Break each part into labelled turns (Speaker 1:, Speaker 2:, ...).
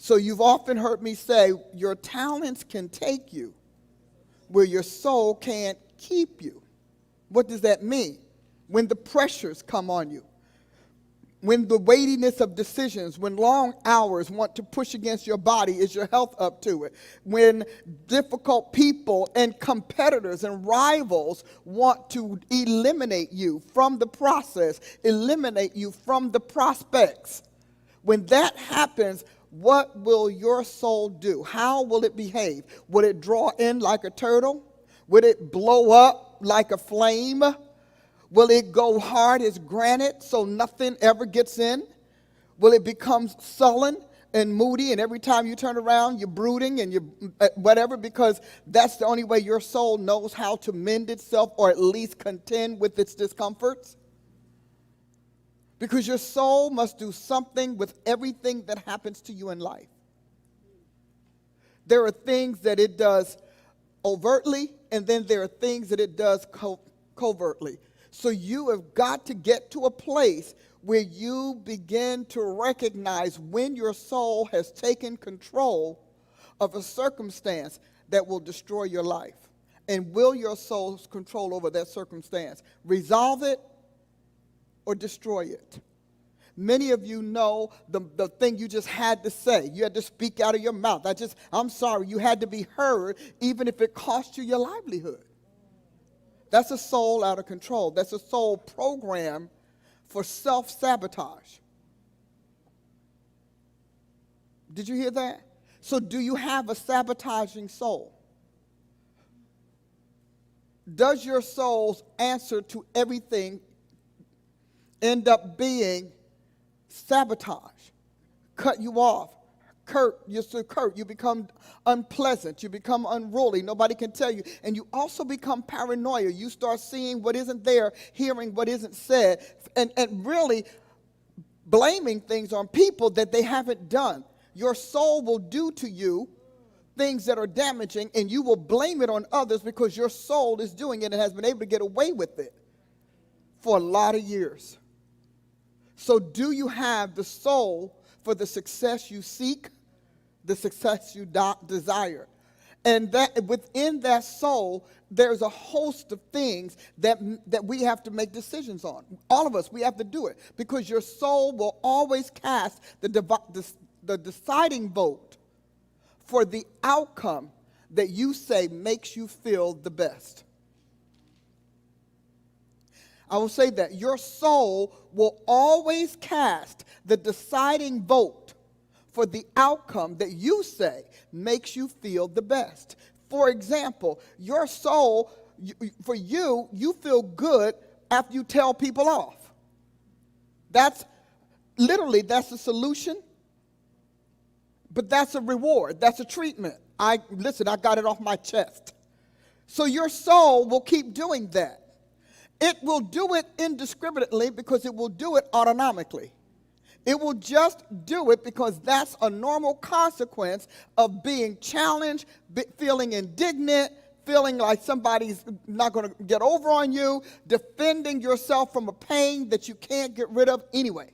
Speaker 1: So you've often heard me say, your talents can take you where your soul can't keep you. What does that mean? When the pressures come on you, when the weightiness of decisions, when long hours want to push against your body, is your health up to it? When difficult people and competitors and rivals want to eliminate you from the process, eliminate you from the prospects. When that happens, what will your soul do? How will it behave? Will it draw in like a turtle? Will it blow up like a flame? Will it go hard as granite so nothing ever gets in? Will it become sullen and moody, and every time you turn around, you're brooding and you whatever, because that's the only way your soul knows how to mend itself or at least contend with its discomforts? Because your soul must do something with everything that happens to you in life. There are things that it does overtly, and then there are things that it does covertly. So you have got to get to a place where you begin to recognize when your soul has taken control of a circumstance that will destroy your life. And will your soul's control over that circumstance resolve it or destroy it? Many of you know the thing you just had to say. You had to speak out of your mouth. I'm sorry. You had to be heard, even if it cost you your livelihood. That's a soul out of control. That's a soul program for self-sabotage. Did you hear that? So do you have a sabotaging soul? Does your soul's answer to everything end up being sabotage? Cut you off. You become unpleasant. You become unruly. Nobody can tell you. And you also become paranoia. You start seeing what isn't there, hearing what isn't said, and really blaming things on people that they haven't done. Your soul will do to you things that are damaging, and you will blame it on others because your soul is doing it and has been able to get away with it for a lot of years. So do you have the soul for the success you seek, the success you desire? And that within that soul, there's a host of things that we have to make decisions on. All of us, we have to do it, because your soul will always cast the deciding vote for the outcome that you say makes you feel the best. I will say that your soul will always cast the deciding vote for the outcome that you say makes you feel the best. For example, your soul, you feel good after you tell people off. That's a solution, but that's a reward. That's a treatment. I got it off my chest. So your soul will keep doing that. It will do it indiscriminately because it will do it autonomically. It will just do it because that's a normal consequence of being challenged, feeling indignant, feeling like somebody's not going to get over on you, defending yourself from a pain that you can't get rid of anyway.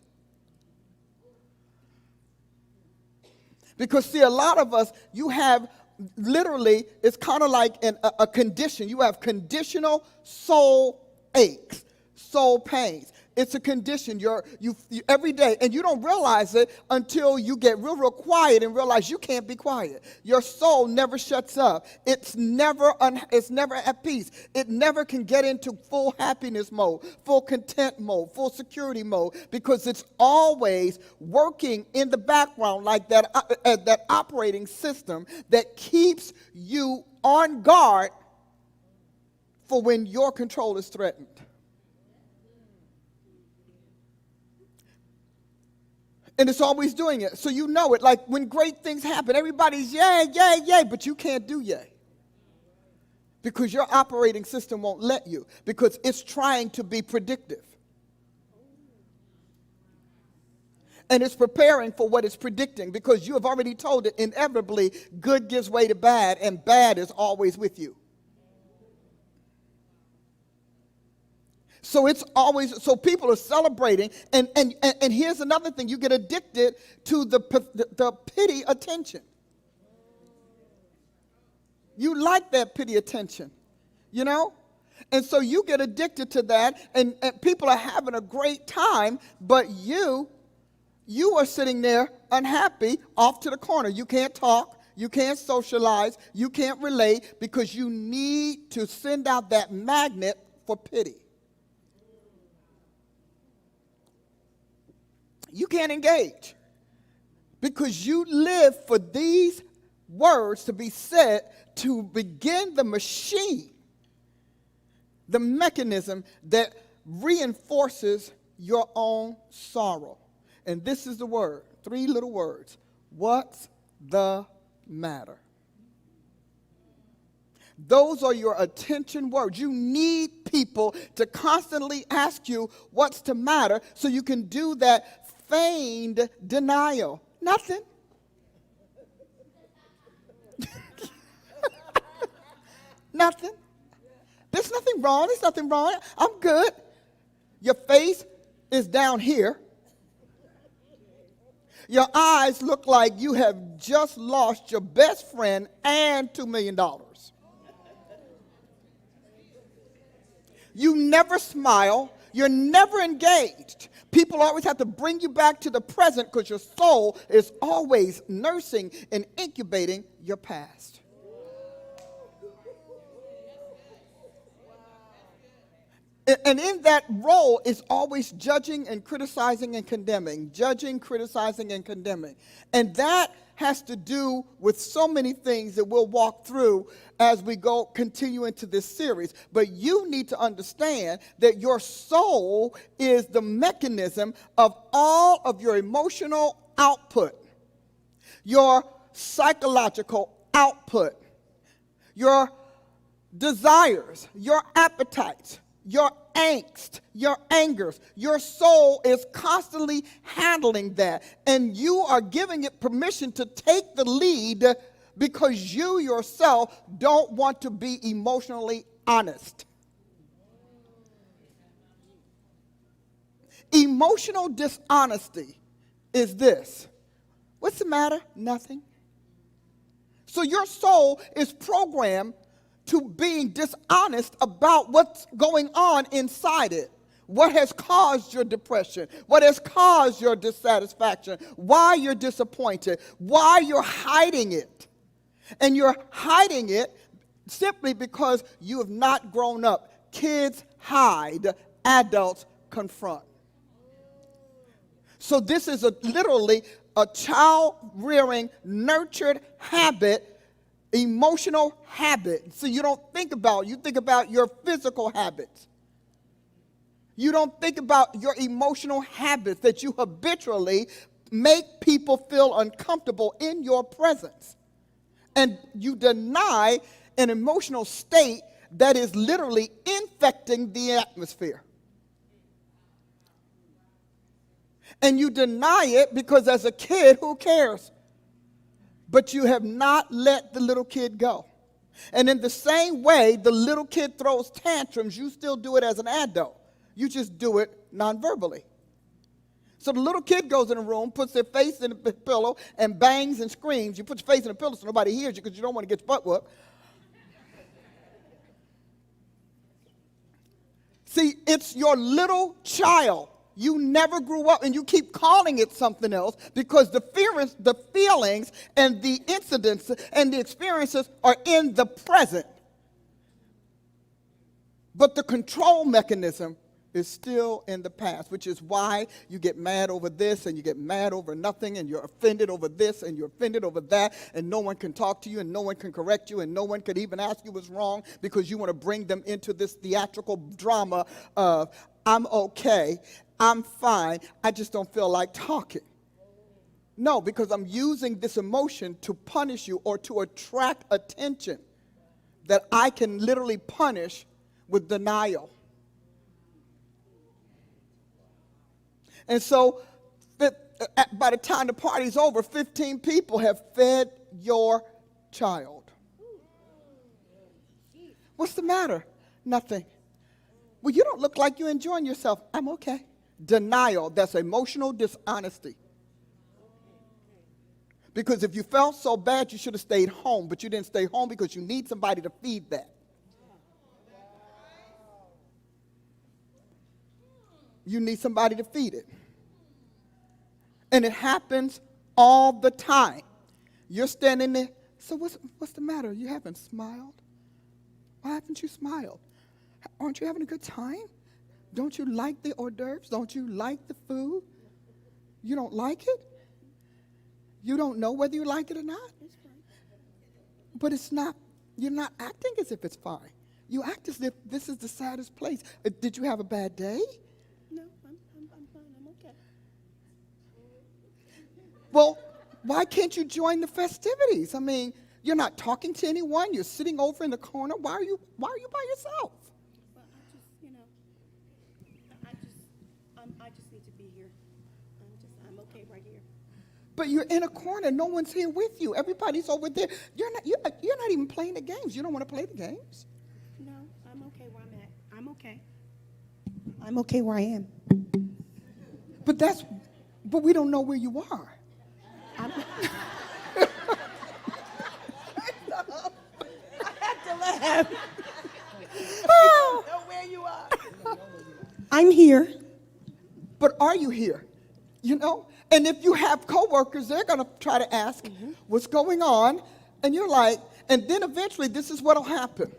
Speaker 1: Because, see, a lot of us, you have literally, it's kind of like a condition. You have conditional soul aches, soul pains. It's a condition. You every day, and you don't realize it until you get real quiet and realize you can't be quiet. Your soul never shuts up. It's never at peace. It never can get into full happiness mode, full content mode, full security mode, because it's always working in the background like that operating system that keeps you on guard for when your control is threatened. And it's always doing it. So you know it. Like when great things happen, everybody's yay, yay, yay, but you can't do yay. Because your operating system won't let you, because it's trying to be predictive. And it's preparing for what it's predicting, because you have already told it inevitably good gives way to bad, and bad is always with you. So it's always, so people are celebrating. And here's another thing. You get addicted to the pity attention. You like that pity attention, you know? And so you get addicted to that, and people are having a great time, but you are sitting there unhappy off to the corner. You can't talk. You can't socialize. You can't relate because you need to send out that magnet for pity. You can't engage because you live for these words to be said to begin the machine, the mechanism that reinforces your own sorrow. And this is the word, 3 little words. What's the matter? Those are your attention words. You need people to constantly ask you what's the matter so you can do that feigned denial. Nothing. Nothing. There's nothing wrong. There's nothing wrong. I'm good. Your face is down here. Your eyes look like you have just lost your best friend and $2 million. You never smile. You're never engaged. People always have to bring you back to the present because your soul is always nursing and incubating your past. And in that role is always judging and criticizing and condemning. Judging, criticizing, and condemning. And that has to do with so many things that we'll walk through as we continue into this series. But you need to understand that your soul is the mechanism of all of your emotional output, your psychological output, your desires, your appetites, your angst, your angers. Your soul is constantly handling that. And you are giving it permission to take the lead because you yourself don't want to be emotionally honest. Emotional dishonesty is this. What's the matter? Nothing. So your soul is programmed to being dishonest about what's going on inside it. What has caused your depression? What has caused your dissatisfaction? Why you're disappointed? Why you're hiding it? And you're hiding it simply because you have not grown up. Kids hide, adults confront. So this is literally a child-rearing, nurtured habit, emotional habit. So you don't think about, you think about your physical habits. You don't think about your emotional habits that you habitually make people feel uncomfortable in your presence. And you deny an emotional state that is literally infecting the atmosphere. And you deny it because as a kid, who cares? But you have not let the little kid go. And in the same way, the little kid throws tantrums, you still do it as an adult. You just do it non-verbally. So the little kid goes in a room, puts their face in the pillow, and bangs and screams. You put your face in the pillow so nobody hears you because you don't want to get your butt whooped. See, it's your little child. You never grew up, and you keep calling it something else because the feelings and the incidents and the experiences are in the present. But the control mechanism is still in the past, which is why you get mad over this and you get mad over nothing and you're offended over this and you're offended over that and no one can talk to you and no one can correct you and no one could even ask you what's wrong because you want to bring them into this theatrical drama of I'm okay, I'm fine, I just don't feel like talking. No, because I'm using this emotion to punish you or to attract attention that I can literally punish with denial. And so by the time the party's over, 15 people have fed your child. What's the matter? Nothing. Well, you don't look like you're enjoying yourself. I'm okay. Denial, that's emotional dishonesty. Because if you felt so bad, you should have stayed home, but you didn't stay home because you need somebody to feed that. You need somebody to feed it. And it happens all the time. You're standing there, so what's the matter? You haven't smiled? Why haven't you smiled? Aren't you having a good time? Don't you like the hors d'oeuvres? Don't you like the food? You don't like it? You don't know whether you like it or not? But it's not, you're not acting as if it's fine. You act as if this is the saddest place. Did you have a bad day?
Speaker 2: No, I'm fine. I'm okay.
Speaker 1: Well, why can't you join the festivities? I mean, you're not talking to anyone. You're sitting over in the corner. Why are you by yourself?
Speaker 2: Well, I just need to be here. I'm okay right here.
Speaker 1: But you're in a corner. No one's here with you. Everybody's over there. You're not even playing the games. You don't want to play the games.
Speaker 2: No, I'm okay where I'm at. I'm okay. I'm okay where I am.
Speaker 1: But we don't know where you are.
Speaker 2: I had to laugh. I don't know where you are. I'm here.
Speaker 1: But are you here? You know? And if you have coworkers, they're going to try to ask, what's going on? And you're like, and then eventually this is what will happen.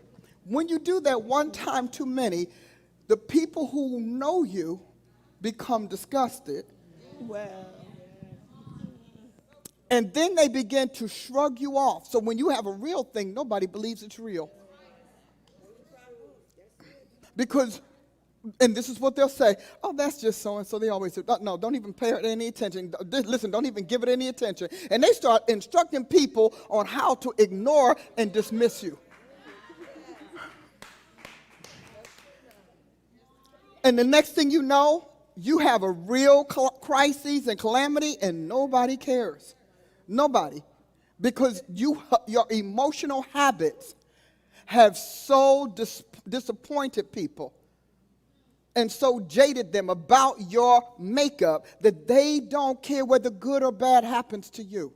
Speaker 1: When you do that one time too many, the people who know you become disgusted.
Speaker 2: Well.
Speaker 1: And then they begin to shrug you off. So when you have a real thing, nobody believes it's real. Because, and this is what they'll say, oh, that's just so-and-so. They always say, no, don't even pay it any attention. Listen, don't even give it any attention. And they start instructing people on how to ignore and dismiss you. And the next thing you know, you have a real crisis and calamity, and nobody cares. Nobody. Because your emotional habits have so disappointed people and so jaded them about your makeup that they don't care whether good or bad happens to you.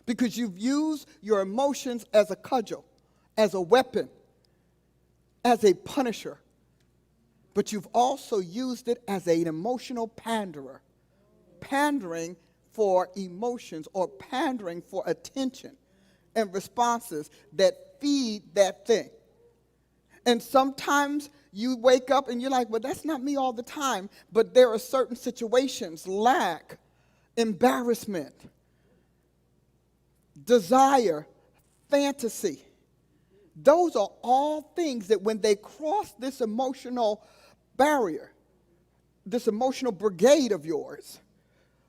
Speaker 1: Because you've used your emotions as a cudgel, as a weapon, as a punisher. But you've also used it as an emotional panderer, pandering for emotions or pandering for attention and responses that feed that thing. And sometimes you wake up and you're like, well, that's not me all the time. But there are certain situations, lack, embarrassment, desire, fantasy. Those are all things that when they cross this emotional barrier, this emotional brigade of yours,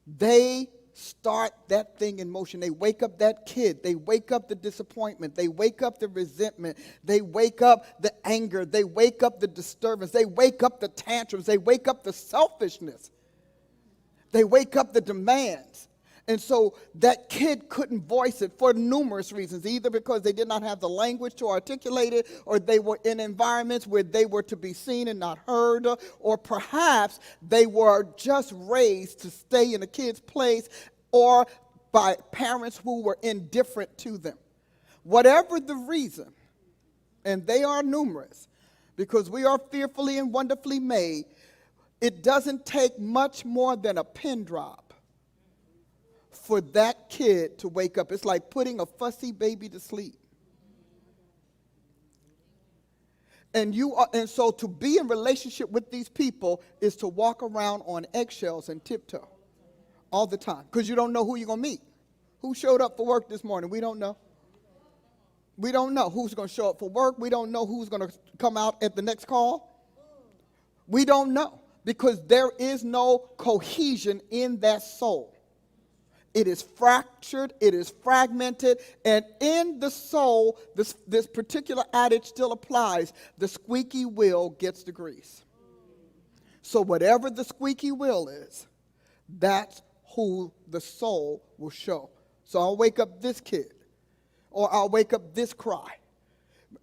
Speaker 1: they start that thing in motion. They wake up that kid. They wake up the disappointment. They wake up the resentment. They wake up the anger. They wake up the disturbance. They wake up the tantrums. They wake up the selfishness. They wake up the demands. And so that kid couldn't voice it for numerous reasons, either because they did not have the language to articulate it, or they were in environments where they were to be seen and not heard, or perhaps they were just raised to stay in a kid's place, or by parents who were indifferent to them. Whatever the reason, and they are numerous, because we are fearfully and wonderfully made, it doesn't take much more than a pin drop for that kid to wake up. It's like putting a fussy baby to sleep. And so to be in relationship with these people is to walk around on eggshells and tiptoe all the time, because you don't know who you're going to meet. Who showed up for work this morning? We don't know. We don't know who's going to show up for work. We don't know who's going to come out at the next call. We don't know, because there is no cohesion in that soul. It is fractured, it is fragmented, and in the soul, this particular adage still applies: the squeaky wheel gets the grease. So whatever the squeaky wheel is, that's who the soul will show. So I'll wake up this kid, or I'll wake up this cry.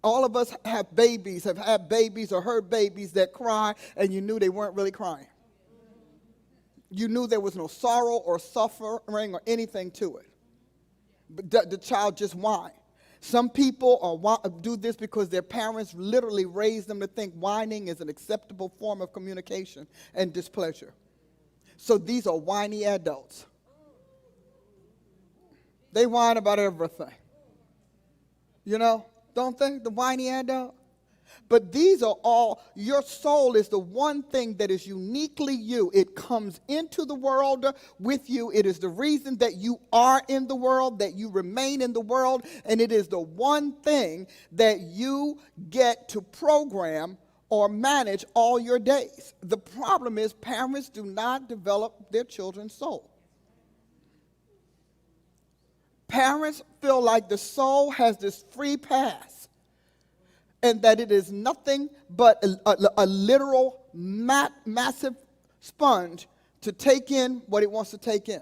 Speaker 1: All of us have babies, have had babies or heard babies that cry, and you knew they weren't really crying. You knew there was no sorrow or suffering or anything to it. But the child just whined. Some people do this because their parents literally raised them to think whining is an acceptable form of communication and displeasure. So these are whiny adults. They whine about everything. You know, don't they? The whiny adult. But these are all, your soul is the one thing that is uniquely you. It comes into the world with you. It is the reason that you are in the world, that you remain in the world, and it is the one thing that you get to program or manage all your days. The problem is parents do not develop their children's soul. Parents feel like the soul has this free pass, and that it is nothing but a literal massive sponge to take in what it wants to take in.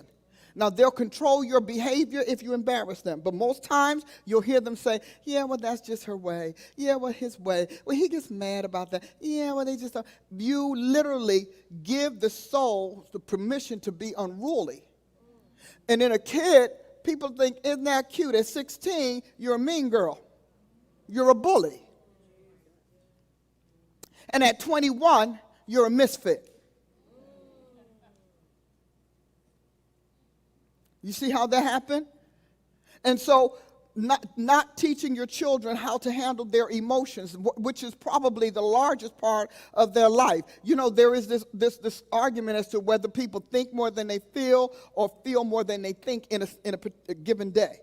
Speaker 1: Now, they'll control your behavior if you embarrass them. But most times, you'll hear them say, yeah, well, that's just her way. Yeah, well, his way. Well, he gets mad about that. Yeah, well, they just don't. You literally give the soul the permission to be unruly. And in a kid, people think, isn't that cute? At 16, you're a mean girl. You're a bully. And at 21, you're a misfit. You see how that happened? And so not teaching your children how to handle their emotions, which is probably the largest part of their life. You know, there is this argument as to whether people think more than they feel or feel more than they think in a given day.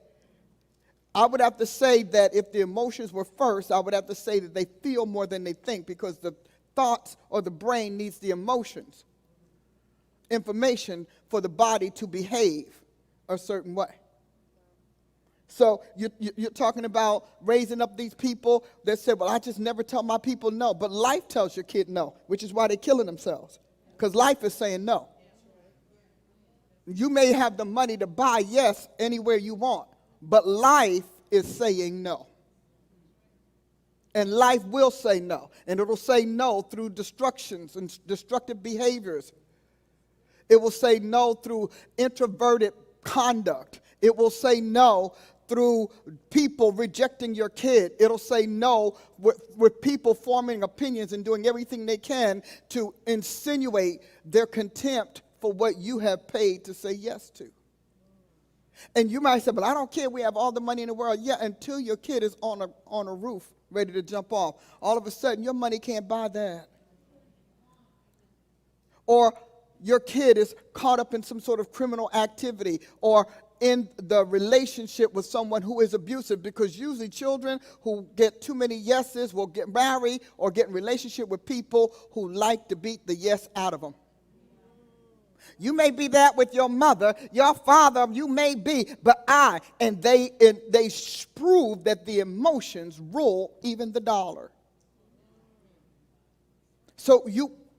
Speaker 1: I would have to say that if the emotions were first, I would have to say that they feel more than they think, because the thoughts or the brain needs the emotions, information for the body to behave a certain way. So you're talking about raising up these people that say, well, I just never tell my people no. But life tells your kid no, which is why they're killing themselves, because life is saying no. You may have the money to buy yes anywhere you want, but life is saying no. And life will say no. And it will say no through destructions and destructive behaviors. It will say no through introverted conduct. It will say no through people rejecting your kid. It'll say no with people forming opinions and doing everything they can to insinuate their contempt for what you have paid to say yes to. And you might say, but I don't care, we have all the money in the world. Yeah, until your kid is on a roof ready to jump off. All of a sudden, your money can't buy that. Or your kid is caught up in some sort of criminal activity, or in the relationship with someone who is abusive, because usually children who get too many yeses will get married or get in relationship with people who like to beat the yes out of them. You may be that with your mother, your father, you may be, but they prove that the emotions rule even the dollar. So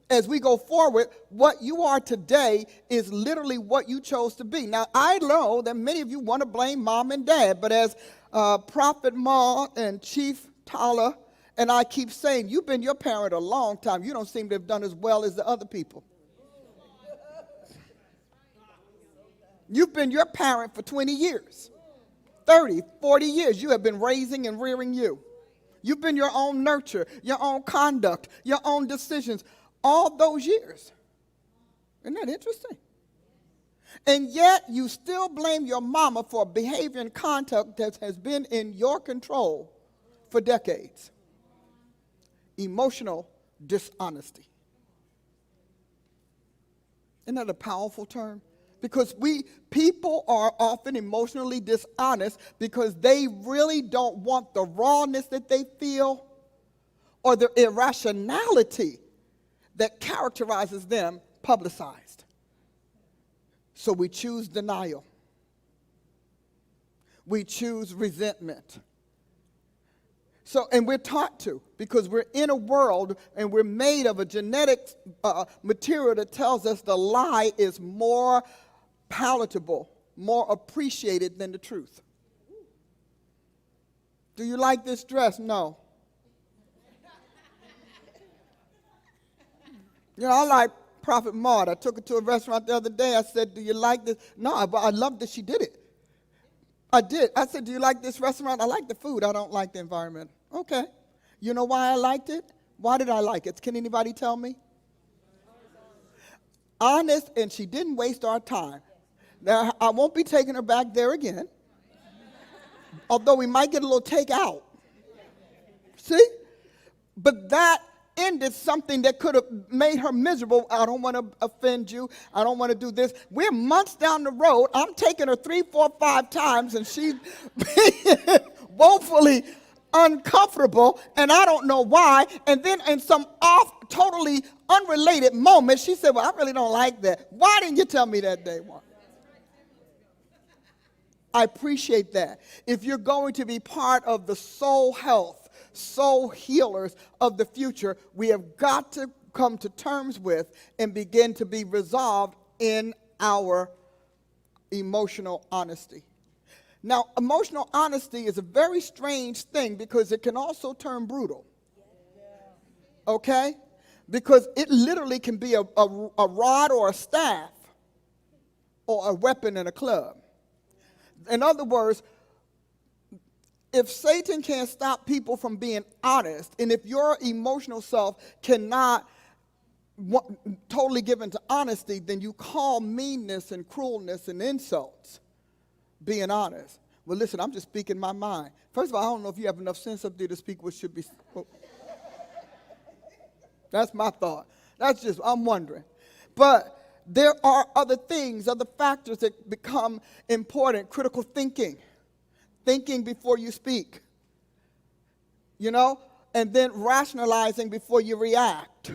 Speaker 1: as we go forward, what you are today is literally what you chose to be. Now, I know that many of you want to blame mom and dad, but as Prophet Ma and Chief Paula and I keep saying, you've been your parent a long time. You don't seem to have done as well as the other people. You've been your parent for 20 years, 30, 40 years. You have been raising and rearing you. You've been your own nurture, your own conduct, your own decisions, all those years. Isn't that interesting? And yet you still blame your mama for behavior and conduct that has been in your control for decades. Emotional dishonesty. Isn't that a powerful term? Because people are often emotionally dishonest because they really don't want the rawness that they feel or the irrationality that characterizes them publicized. So we choose denial. We choose resentment. And we're taught to, because we're in a world and we're made of a genetic material that tells us the lie is more palatable, more appreciated than the truth. Do you like this dress? No. You know, I like Prophet Maud. I took her to a restaurant the other day. I said, do you like this? No, I love that she did it. I did. I said, do you like this restaurant? I like the food. I don't like the environment. Okay. You know why I liked it? Why did I like it? Can anybody tell me? Honest, and she didn't waste our time. Now, I won't be taking her back there again, although we might get a little takeout. See? But that ended something that could have made her miserable. I don't want to offend you. I don't want to do this. We're months down the road. I'm taking her 3, 4, 5 times, and she's woefully uncomfortable, and I don't know why. And then in some totally unrelated moment, she said, well, I really don't like that. Why didn't you tell me that day one? I appreciate that. If you're going to be part of the soul health, soul healers of the future, we have got to come to terms with and begin to be resolved in our emotional honesty. Now, emotional honesty is a very strange thing because it can also turn brutal. Okay? Because it literally can be a rod or a staff or a weapon in a club. In other words, if Satan can't stop people from being honest, and if your emotional self cannot totally give into honesty, then you call meanness and cruelness and insults being honest. Well, listen, I'm just speaking my mind. First of all, I don't know if you have enough sense up there to speak what should be. That's my thought. That's just, I'm wondering. But there are other things, other factors that become important. Critical thinking. Thinking before you speak. You know? And then rationalizing before you react.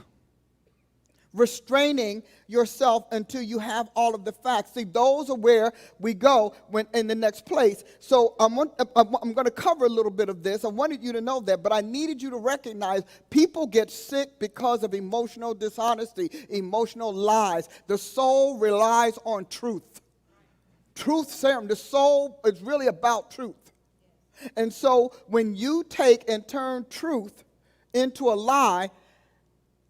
Speaker 1: Restraining yourself until you have all of the facts. See, those are where we go when in the next place. So I'm going to cover a little bit of this. I wanted you to know that, but I needed you to recognize people get sick because of emotional dishonesty, emotional lies. The soul relies on truth. Truth serum. The soul is really about truth. And so when you take and turn truth into a lie,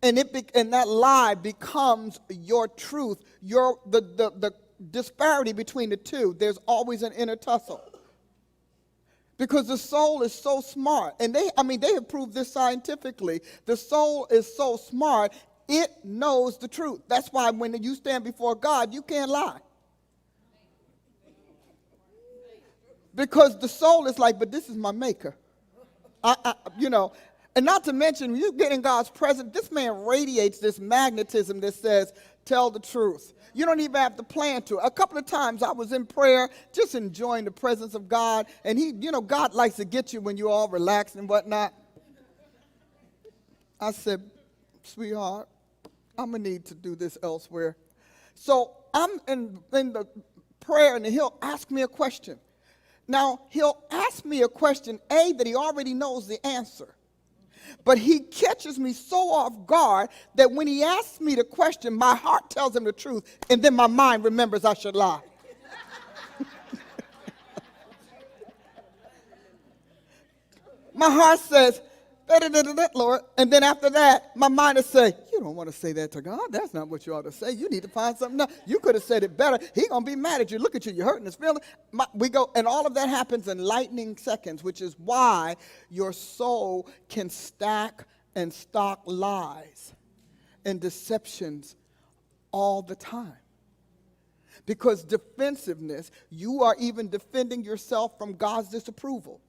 Speaker 1: and that lie becomes your truth. The disparity between the two, there's always an inner tussle. Because the soul is so smart. And they have proved this scientifically. The soul is so smart, it knows the truth. That's why when you stand before God, you can't lie. Because the soul is like, but this is my maker. And not to mention, you get in God's presence, this man radiates this magnetism that says, tell the truth. You don't even have to plan to. A couple of times I was in prayer, just enjoying the presence of God. And God likes to get you when you're all relaxed and whatnot. I said, sweetheart, I'm going to need to do this elsewhere. So I'm in the prayer, and he'll ask me a question. Now, he'll ask me a question, that he already knows the answer. But he catches me so off guard that when he asks me the question, my heart tells him the truth, and then my mind remembers I should lie. My heart says, Lord, and then after that, my mind will say, you don't want to say that to God. That's not what you ought to say. You need to find something else. You could have said it better. He's going to be mad at you. Look at you. You're hurting his feelings. We go, and all of that happens in lightning seconds, which is why your soul can stack and stock lies and deceptions all the time. Because defensiveness, you are even defending yourself from God's disapproval.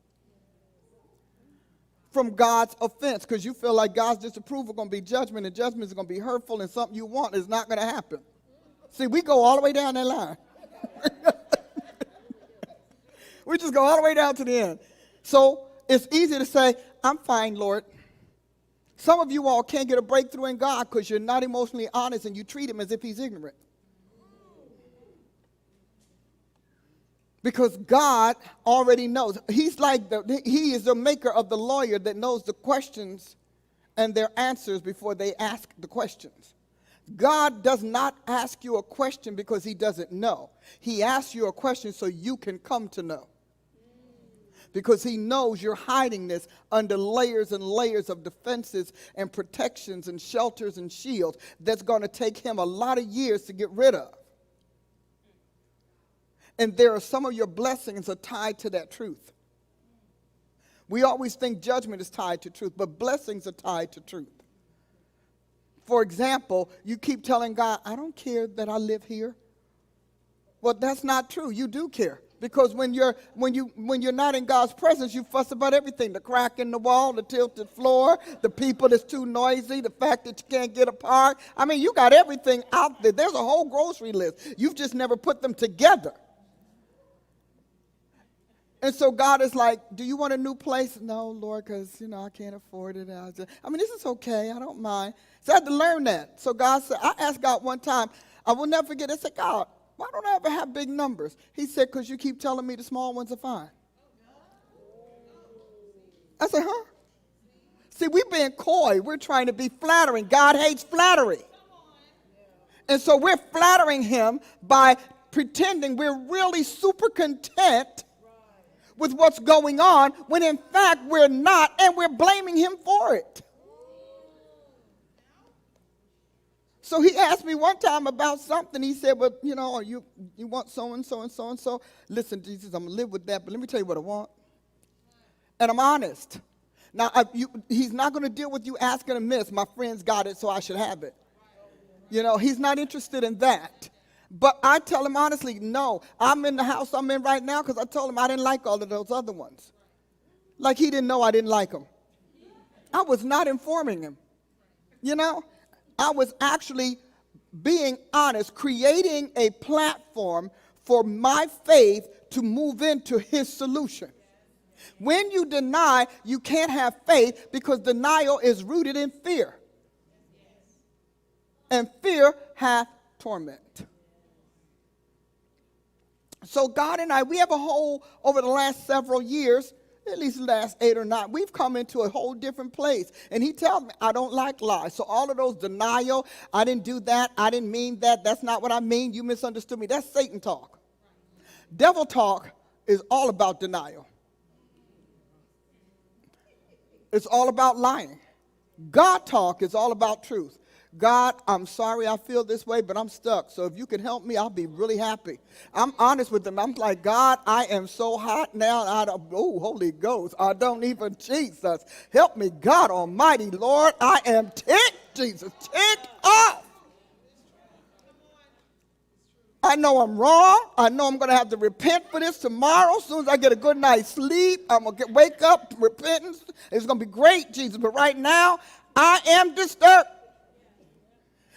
Speaker 1: From God's offense, because you feel like God's disapproval is going to be judgment, and judgment is going to be hurtful, and something you want is not going to happen. See, we go all the way down that line. We just go all the way down to the end. So it's easy to say, I'm fine, Lord. Some of you all can't get a breakthrough in God because you're not emotionally honest and you treat him as if he's ignorant. Because God already knows. He is the maker of the lawyer that knows the questions and their answers before they ask the questions. God does not ask you a question because he doesn't know. He asks you a question so you can come to know. because he knows you're hiding this under layers and layers of defenses and protections and shelters and shields that's going to take him a lot of years to get rid of. And there are some of your blessings are tied to that truth. We always think judgment is tied to truth, but blessings are tied to truth. For example, you keep telling God, I don't care that I live here. Well, that's not true. You do care. Because when you're not in God's presence, you fuss about everything. The crack in the wall, the tilted floor, the people that's too noisy, the fact that you can't get a park. I mean, you got everything out there. There's a whole grocery list. You've just never put them together. And so God is like, do you want a new place? No, Lord, because, I can't afford it. I mean, this is okay. I don't mind. So I had to learn that. So God said, I asked God one time, I will never forget. I said, God, why don't I ever have big numbers? He said, because you keep telling me the small ones are fine. I said, huh? See, we're being coy. We're trying to be flattering. God hates flattery. And so we're flattering him by pretending we're really super content with what's going on, when in fact we're not, and we're blaming him for it. So he asked me one time about something. He said, well, you want so-and-so and so-and-so. Listen, Jesus, I'm going to live with that, but let me tell you what I want. And I'm honest. Now, he's not going to deal with you asking amiss. My friends got it, so I should have it. He's not interested in that. But I tell him honestly, no, I'm in the house I'm in right now because I told him I didn't like all of those other ones. Like he didn't know I didn't like them. I was not informing him. I was actually being honest, creating a platform for my faith to move into his solution. When you deny, you can't have faith because denial is rooted in fear. And fear hath torment. So God and I, we have over the last several years, at least the last 8 or 9, we've come into a whole different place. And he tells me, I don't like lies. So all of those denial, I didn't do that, I didn't mean that, that's not what I mean, you misunderstood me. That's Satan talk. Devil talk is all about denial. It's all about lying. God talk is all about truth. God, I'm sorry I feel this way, but I'm stuck. So if you can help me, I'll be really happy. I'm honest with them. I'm like, God, I am so hot now. Holy Ghost, I don't even, Jesus. Help me, God Almighty, Lord. I am ticked, Jesus, ticked off. I know I'm wrong. I know I'm going to have to repent for this tomorrow. As soon as I get a good night's sleep, I'm going to wake up, repentance. It's going to be great, Jesus. But right now, I am disturbed.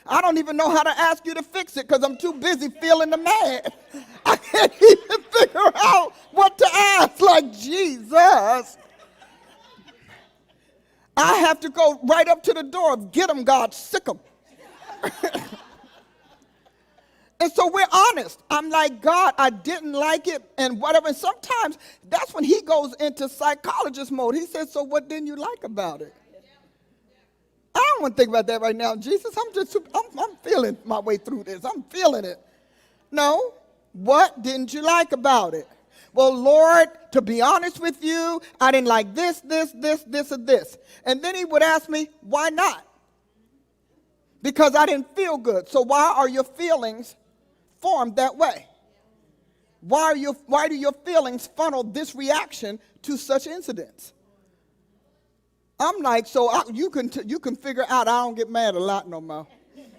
Speaker 1: I don't even know how to ask you to fix it because I'm too busy feeling the mad. I can't even figure out what to ask. Like, Jesus. I have to go right up to the door. Get them, God. Sick them. And so we're honest. I'm like, God, I didn't like it and whatever. And sometimes that's when he goes into psychologist mode. He says, so what didn't you like about it? I don't want to think about that right now, Jesus. I'm feeling my way through this. I'm feeling it. No, what didn't you like about it? Well, Lord, to be honest with you, I didn't like this, and this. And then he would ask me, why not? Because I didn't feel good. So why are your feelings formed that way? Why do your feelings funnel this reaction to such incidents? I'm like, you can figure out I don't get mad a lot no more.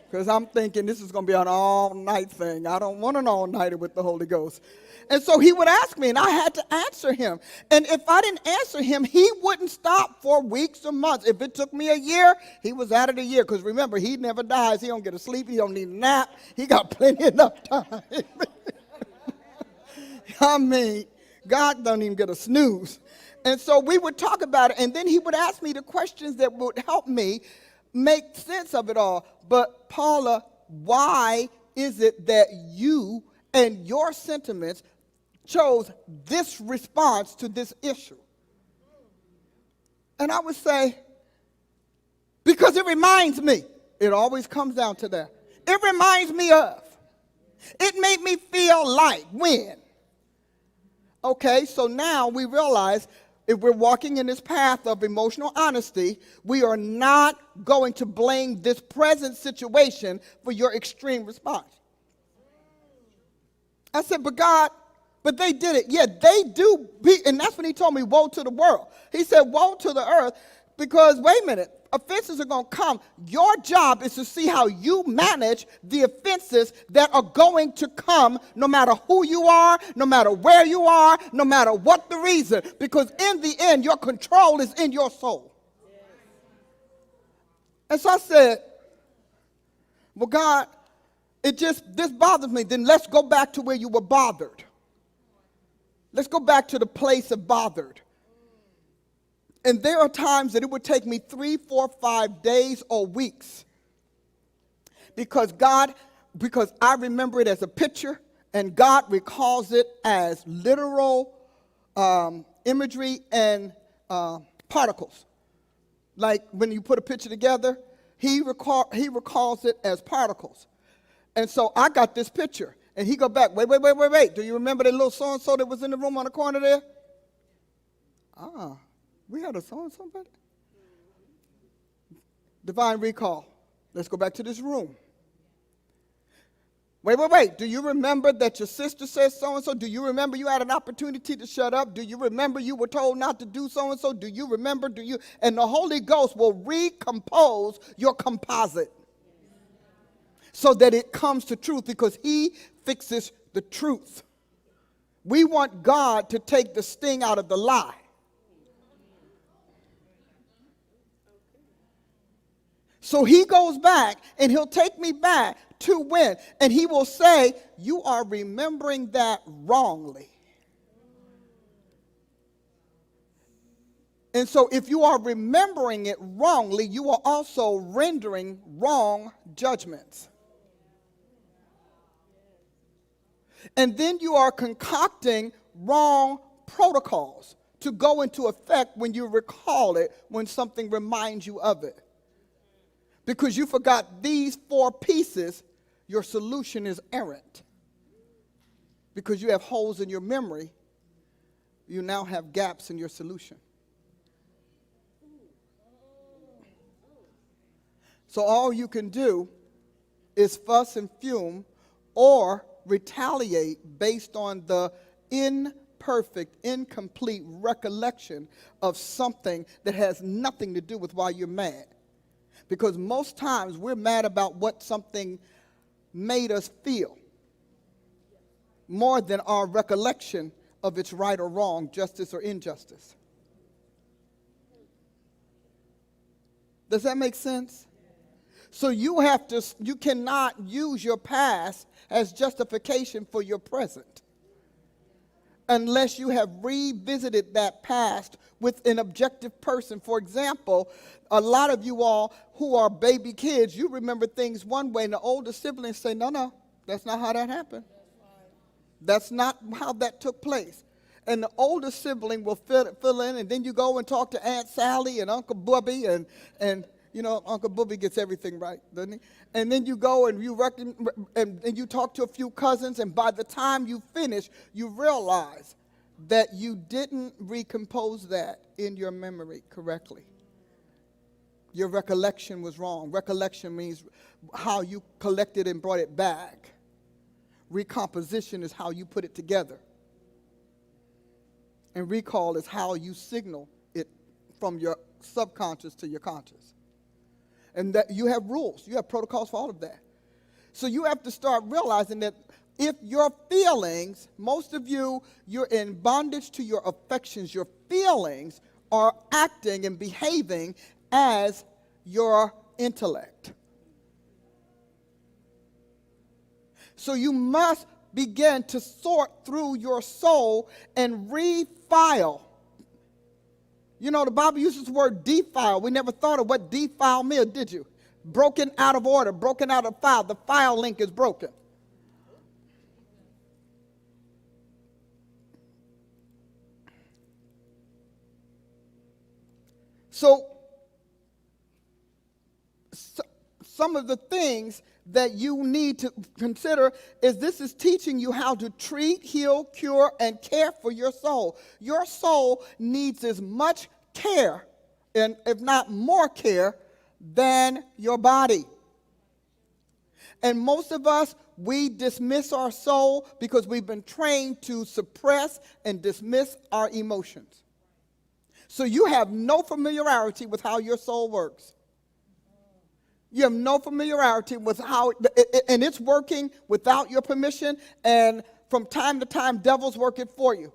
Speaker 1: Because I'm thinking this is going to be an all-night thing. I don't want an all-nighter with the Holy Ghost. And so he would ask me, and I had to answer him. And if I didn't answer him, he wouldn't stop for weeks or months. If it took me a year, he was at it a year. Because remember, he never dies. He don't get a sleep. He don't need a nap. He got plenty enough time. I mean, God don't even get a snooze. And so we would talk about it, and then he would ask me the questions that would help me make sense of it all. But Paula, why is it that you and your sentiments chose this response to this issue? And I would say, because it reminds me. It always comes down to that. It reminds me of. It made me feel like when Okay, so now we realize if we're walking in this path of emotional honesty, we are not going to blame this present situation for your extreme response. I said, but God, but they did it. Yeah, they do. And that's when he told me, woe to the world. He said, woe to the earth, because, wait a minute, offenses are going to come. Your job is to see how you manage the offenses that are going to come, no matter who you are, no matter where you are, no matter what the reason. Because in the end, your control is in your soul. And so I said, well, God, this bothers me. Then let's go back to where you were bothered. Let's go back to the place of bothered. And there are times that it would take me 3, 4, 5 days or weeks because I remember it as a picture and God recalls it as literal imagery and particles. Like when you put a picture together, he recalls it as particles. And so I got this picture and he go back, wait. Do you remember that little so-and-so that was in the room on the corner there? We had a so-and-so back there? Divine recall. Let's go back to this room. Wait. Do you remember that your sister said so-and-so? Do you remember you had an opportunity to shut up? Do you remember you were told not to do so-and-so? Do you remember? And the Holy Ghost will recompose your composite so that it comes to truth because he fixes the truth. We want God to take the sting out of the lie. So he goes back and he'll take me back to when? And he will say, you are remembering that wrongly. And so if you are remembering it wrongly, you are also rendering wrong judgments. And then you are concocting wrong protocols to go into effect when you recall it, when something reminds you of it. Because you forgot these 4 pieces, your solution is errant. Because you have holes in your memory, you now have gaps in your solution. So all you can do is fuss and fume or retaliate based on the imperfect, incomplete recollection of something that has nothing to do with why you're mad. Because most times we're mad about what something made us feel more than our recollection of its right or wrong, justice or injustice. Does that make sense? So you cannot use your past as justification for your present unless you have revisited that past with an objective person. For example, a lot of you all who are baby kids, you remember things one way, and the older siblings say, no, that's not how that happened. That's not how that took place. And the older sibling will fill in, and then you go and talk to Aunt Sally and Uncle Bubby, and you know, Uncle Bubby gets everything right, doesn't he? And then you go and and you talk to a few cousins, and by the time you finish, you realize that you didn't recompose that in your memory correctly. Your recollection was wrong. Recollection means how you collected and brought it back. Recomposition is how you put it together. And recall is how you signal it from your subconscious to your conscious. And that you have rules, you have protocols for all of that. So you have to start realizing that if your feelings, most of you, you're in bondage to your affections, your feelings are acting and behaving as your intellect. So you must begin to sort through your soul and refile. You know, the Bible uses the word defile. We never thought of what defile meant, did you? Broken out of order, broken out of file. The file link is broken. So some of the things that you need to consider is this is teaching you how to treat, heal, cure, and care for your soul. Your soul needs as much care, and if not more care, than your body. And most of us, we dismiss our soul because we've been trained to suppress and dismiss our emotions. So you have no familiarity with how your soul works. You have no familiarity with how, and it's working without your permission, and from time to time, devils work it for you.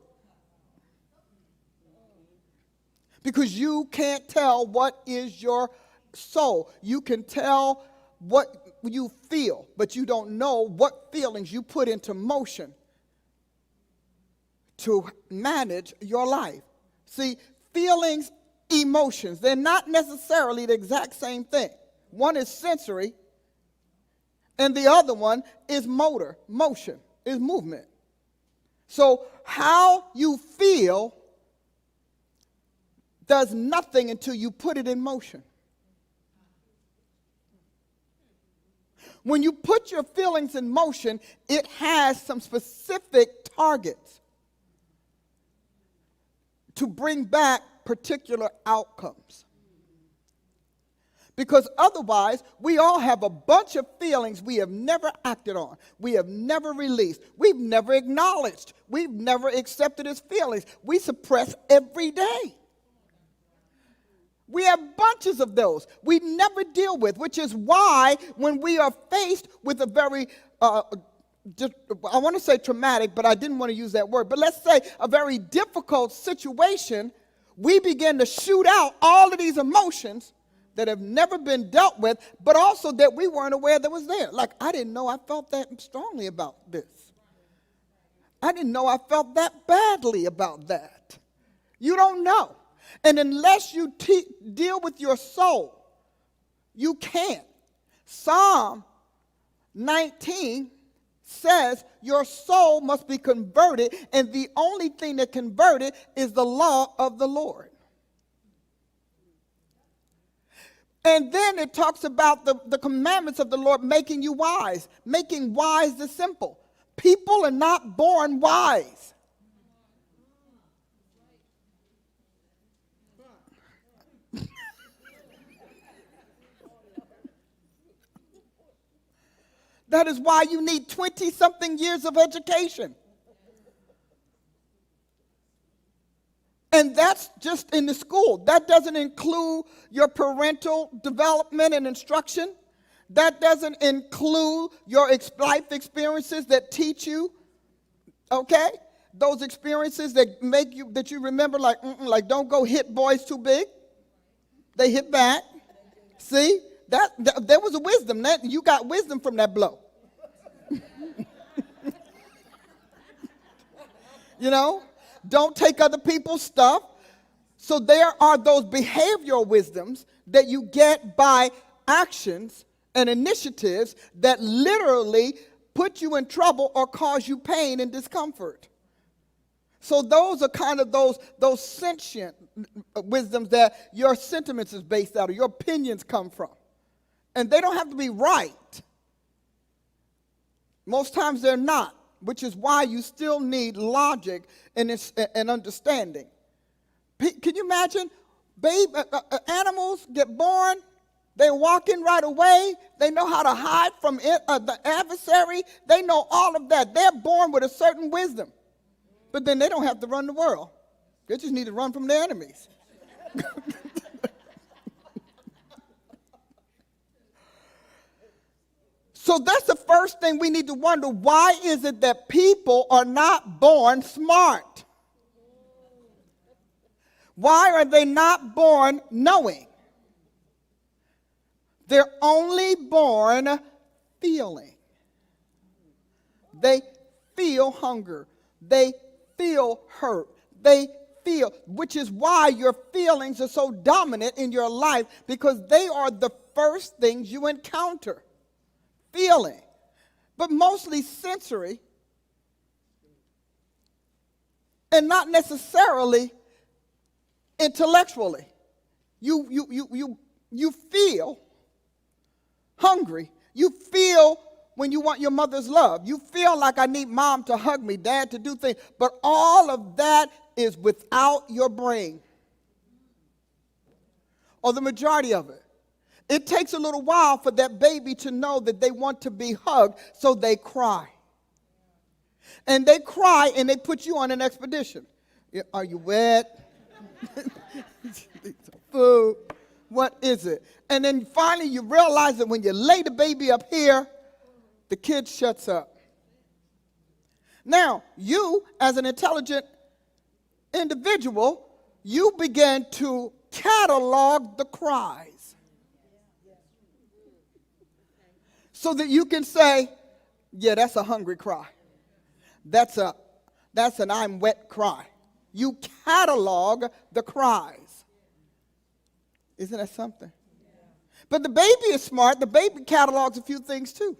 Speaker 1: Because you can't tell what is your soul. You can tell what you feel, but you don't know what feelings you put into motion to manage your life. See, feelings, emotions, they're not necessarily the exact same thing. One is sensory, and the other one is motion, is movement. So how you feel does nothing until you put it in motion. When you put your feelings in motion, it has some specific targets to bring back particular outcomes. Because otherwise, we all have a bunch of feelings we have never acted on. We have never released. We've never acknowledged. We've never accepted as feelings. We suppress every day. We have bunches of those we never deal with, which is why when we are faced with a very, I want to say traumatic, but I didn't want to use that word, but let's say a very difficult situation, we begin to shoot out all of these emotions that have never been dealt with, but also that we weren't aware that was there. Like, I didn't know I felt that strongly about this. I didn't know I felt that badly about that. You don't know. And unless you deal with your soul, you can't. Psalm 19 says your soul must be converted, and the only thing that converted is the law of the Lord. And then it talks about the commandments of the Lord making you wise, making wise the simple. People are not born wise. That is why you need 20-something years of education. And that's just in the school. That doesn't include your parental development and instruction. That doesn't include your life experiences that teach you, okay? Those experiences that make you, that you remember like don't go hit boys too big. They hit back. See? That there was a wisdom. You got wisdom from that blow. You know? Don't take other people's stuff. So there are those behavioral wisdoms that you get by actions and initiatives that literally put you in trouble or cause you pain and discomfort. So those are kind of those sentient wisdoms that your sentiments is based out of, your opinions come from. And they don't have to be right. Most times they're not, which is why you still need logic and understanding. Can you imagine? Animals get born, they're walking right away, they know how to hide from the adversary, they know all of that. They're born with a certain wisdom. But then they don't have to run the world. They just need to run from their enemies. So that's the first thing we need to wonder. Why is it that people are not born smart? Why are they not born knowing? They're only born feeling. They feel hunger. They feel hurt. They feel, which is why your feelings are so dominant in your life, because they are the first things you encounter. Feeling, but mostly sensory and not necessarily intellectually. You feel hungry You feel when you want your mother's love. You feel like I need mom to hug me, dad to do things. But all of that is without your brain, or the majority of it. It takes a little while for that baby to know that they want to be hugged, so they cry. And they cry and they put you on an expedition. Are you wet? Food? What is it? And then finally you realize that when you lay the baby up here, the kid shuts up. Now, you as an intelligent individual, you begin to catalog the cries so that you can say, yeah, that's a hungry cry. That's an I'm wet cry. You catalog the cries. Isn't that something? But the baby is smart. The baby catalogs a few things too.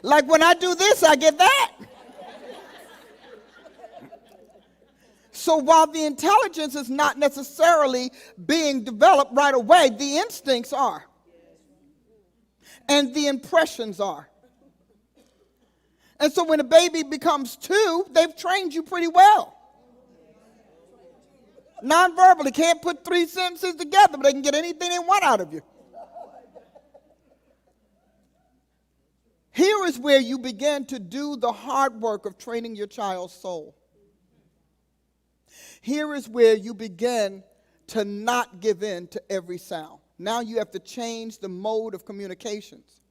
Speaker 1: Like when I do this, I get that. So while the intelligence is not necessarily being developed right away, the instincts are. And the impressions are. And so when a baby becomes 2, they've trained you pretty well. Non-verbally, can't put 3 sentences together, but they can get anything they want out of you. Here is where you begin to do the hard work of training your child's soul. Here is where you begin to not give in to every sound. Now you have to change the mode of communications.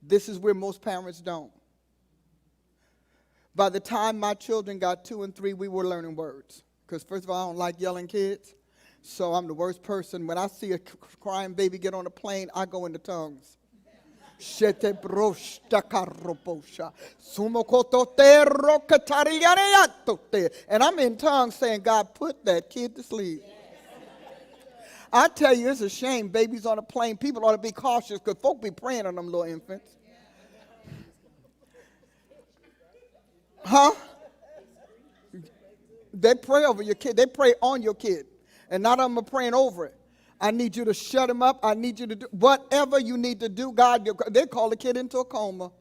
Speaker 1: This is where most parents don't. By the time my children got 2 and 3, we were learning words. Because first of all, I don't like yelling kids. So I'm the worst person. When I see a crying baby get on a plane, I go into tongues. And I'm in tongues saying, God, put that kid to sleep. I tell you, it's a shame babies on a plane. People ought to be cautious because folk be praying on them little infants. Huh? They pray over your kid. They pray on your kid. And not of them are praying over it. I need you to shut him up. I need you to do whatever you need to do. God, they call the kid into a coma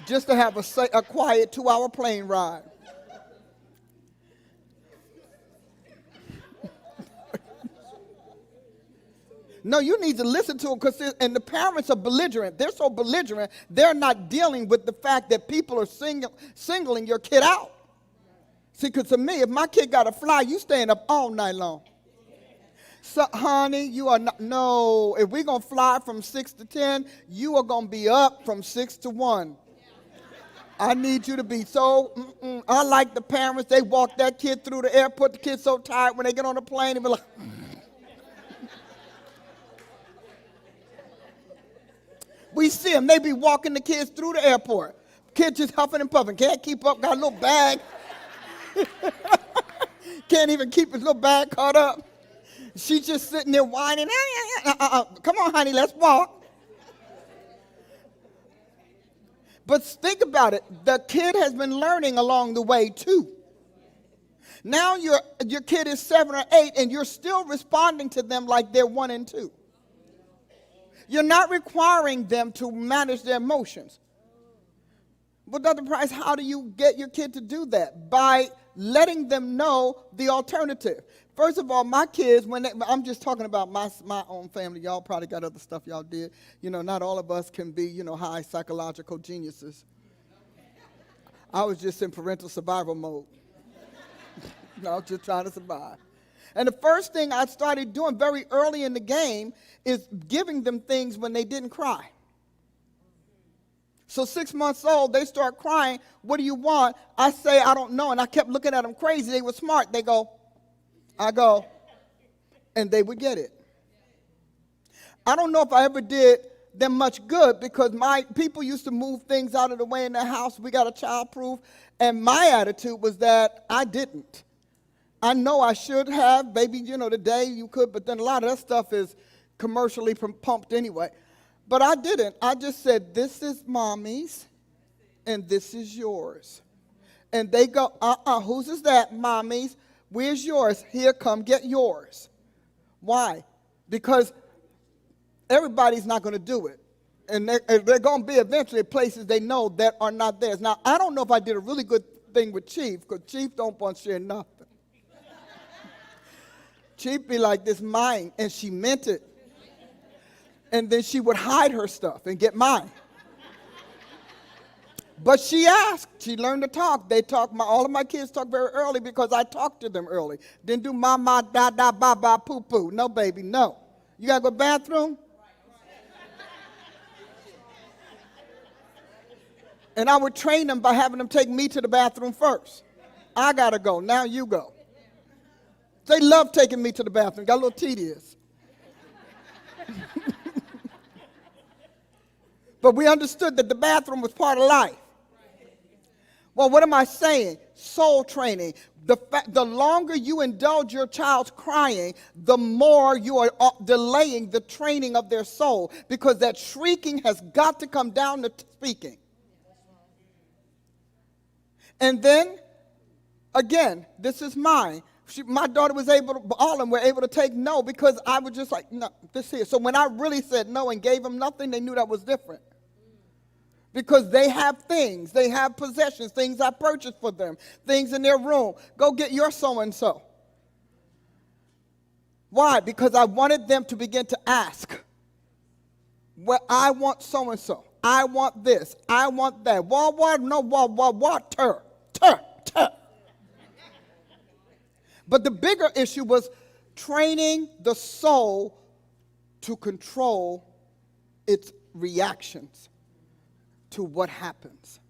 Speaker 1: just to have a quiet 2-hour plane ride. No, you need to listen to them, and the parents are belligerent. They're so belligerent, they're not dealing with the fact that people are singling your kid out. See, because to me, if my kid got to fly, you staying up all night long. So, honey, you are not, no, if we're going to fly from 6 to 10, you are going to be up from 6 to 1. I need you to be so, I like the parents, they walk that kid through the airport, the kid's so tired when they get on the plane, they be like, we see them, they be walking the kids through the airport. Kid just huffing and puffing, can't keep up, got a little bag. Can't even keep his little bag caught up. She's just sitting there whining. Come on, honey, let's walk. But think about it. The kid has been learning along the way, too. Now your kid is 7 or 8, and you're still responding to them like they're 1 and 2. You're not requiring them to manage their emotions. But Dr. Price, how do you get your kid to do that? By letting them know the alternative. First of all, my kids, I'm just talking about my own family. Y'all probably got other stuff y'all did. You know, not all of us can be, high psychological geniuses. I was just in parental survival mode. I was just trying to survive. And the first thing I started doing very early in the game is giving them things when they didn't cry. So 6 months old, they start crying. What do you want? I say, I don't know. And I kept looking at them crazy. They were smart. They go, I go, and they would get it. I don't know if I ever did them much good because my people used to move things out of the way in their house. We got a child-proof. And my attitude was that I didn't. I know I should have. Maybe, today you could, but then a lot of that stuff is commercially pumped anyway. But I didn't. I just said, this is mommy's, and this is yours. And they go, whose is that? Mommy's. Where's yours? Here, come get yours. Why? Because Everybody's not going to do it. And they're going to be eventually places they know that are not theirs. Now, I don't know if I did a really good thing with Chief, because Chief don't want to share nothing. Chief be like, this mine, and she meant it. And then she would hide her stuff and get mine. But she asked. She learned to talk. All of my kids talk very early because I talked to them early. Didn't do mama, da, da, ba, ba, poo, poo. No, baby, no. You got to go to the bathroom? And I would train them by having them take me to the bathroom first. I got to go. Now you go. They love taking me to the bathroom. Got a little tedious. But we understood that the bathroom was part of life. Well, what am I saying? Soul training. The longer you indulge your child's crying, the more you are delaying the training of their soul, because that shrieking has got to come down to speaking. And then, again, this is mine. My daughter was able to, all of them were able to take no, because I was just like, no, this here. So when I really said no and gave them nothing, they knew that was different. Because they have things, they have possessions, things I purchased for them, things in their room. Go get your so-and-so. Why? Because I wanted them to begin to ask. Well, I want so-and-so. I want this. I want that. Water. But the bigger issue was training the soul to control its reactions to what happens.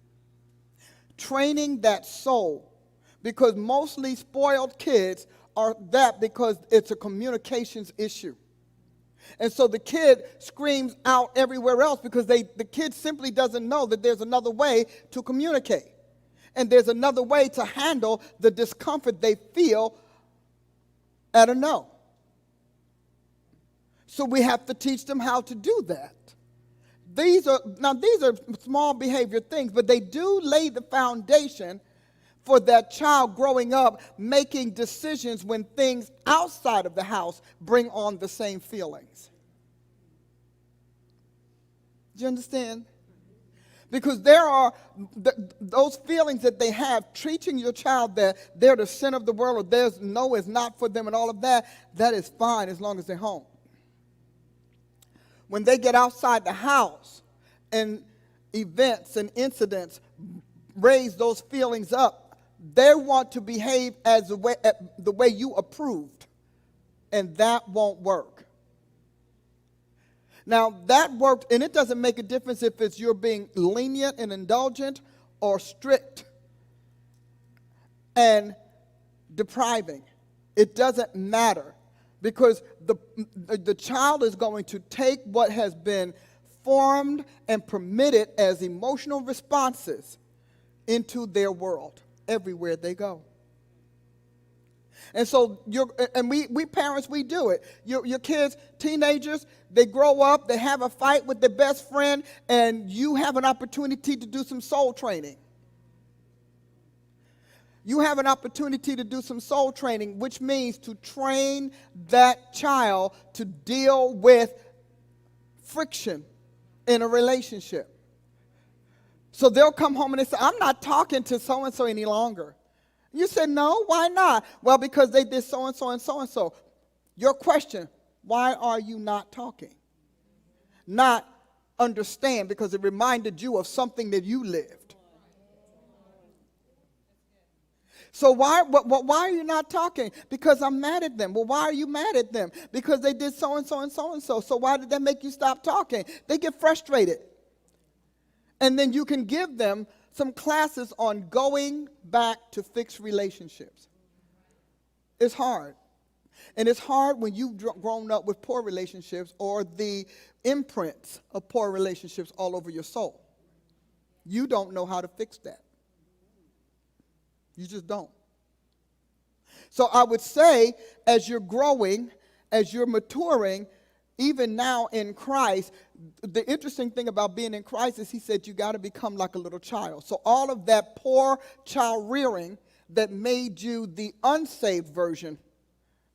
Speaker 1: Training that soul, because mostly spoiled kids are that because it's a communications issue. And so the kid screams out everywhere else because the kid simply doesn't know that there's another way to communicate. And there's another way to handle the discomfort they feel at a no. So we have to teach them how to do that. These are small behavior things, but they do lay the foundation for that child growing up making decisions when things outside of the house bring on the same feelings. Do you understand? Because there are those feelings that they have, treating your child that they're the sin of the world, or there's no is not for them and all of that, that is fine as long as they're home. When they get outside the house and events and incidents raise those feelings up, they want to behave as the way you approved, and that won't work. Now, that worked, and it doesn't make a difference if it's you're being lenient and indulgent or strict and depriving. It doesn't matter, because the child is going to take what has been formed and permitted as emotional responses into their world everywhere they go. And so, we parents, we do it. Your kids, teenagers, they grow up, they have a fight with their best friend, and you have an opportunity to do some soul training. You have an opportunity to do some soul training, which means to train that child to deal with friction in a relationship. So they'll come home and they say, I'm not talking to so-and-so any longer. You said, no, why not? Well, because they did so-and-so and so-and-so. Your question, why are you not talking? Not understand, because it reminded you of something that you lived. So why are you not talking? Because I'm mad at them. Well, why are you mad at them? Because they did so-and-so and so-and-so. So why did that make you stop talking? They get frustrated. And then you can give them some classes on going back to fix relationships. It's hard. And it's hard when you've grown up with poor relationships or the imprints of poor relationships all over your soul. You don't know how to fix that. You just don't. So I would say, as you're growing, as you're maturing, even now in Christ, the interesting thing about being in Christ is he said you got to become like a little child. So all of that poor child rearing that made you the unsaved version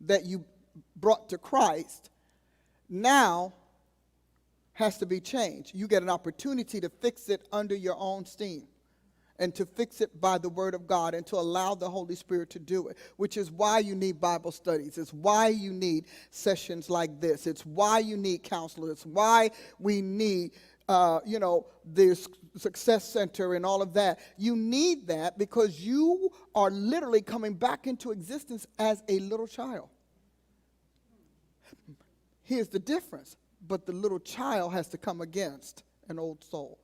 Speaker 1: that you brought to Christ, now has to be changed. You get an opportunity to fix it under your own steam and to fix it by the word of God and to allow the Holy Spirit to do it, which is why you need Bible studies. It's why you need sessions like this. It's why you need counselors. It's why we need, this success center and all of that. You need that because you are literally coming back into existence as a little child. Here's the difference. But the little child has to come against an old soul.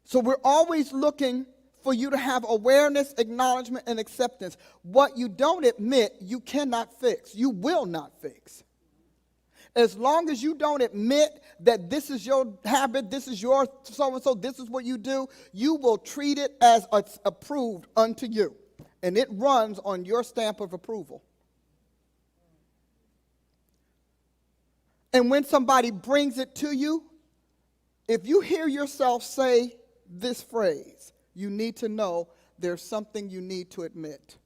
Speaker 1: So we're always looking for you to have awareness, acknowledgement, and acceptance. What you don't admit, you cannot fix. You will not fix. As long as you don't admit that this is your habit, this is your so-and-so, this is what you do, you will treat it as approved unto you. And it runs on your stamp of approval. And when somebody brings it to you, if you hear yourself say this phrase, you need to know there's something you need to admit,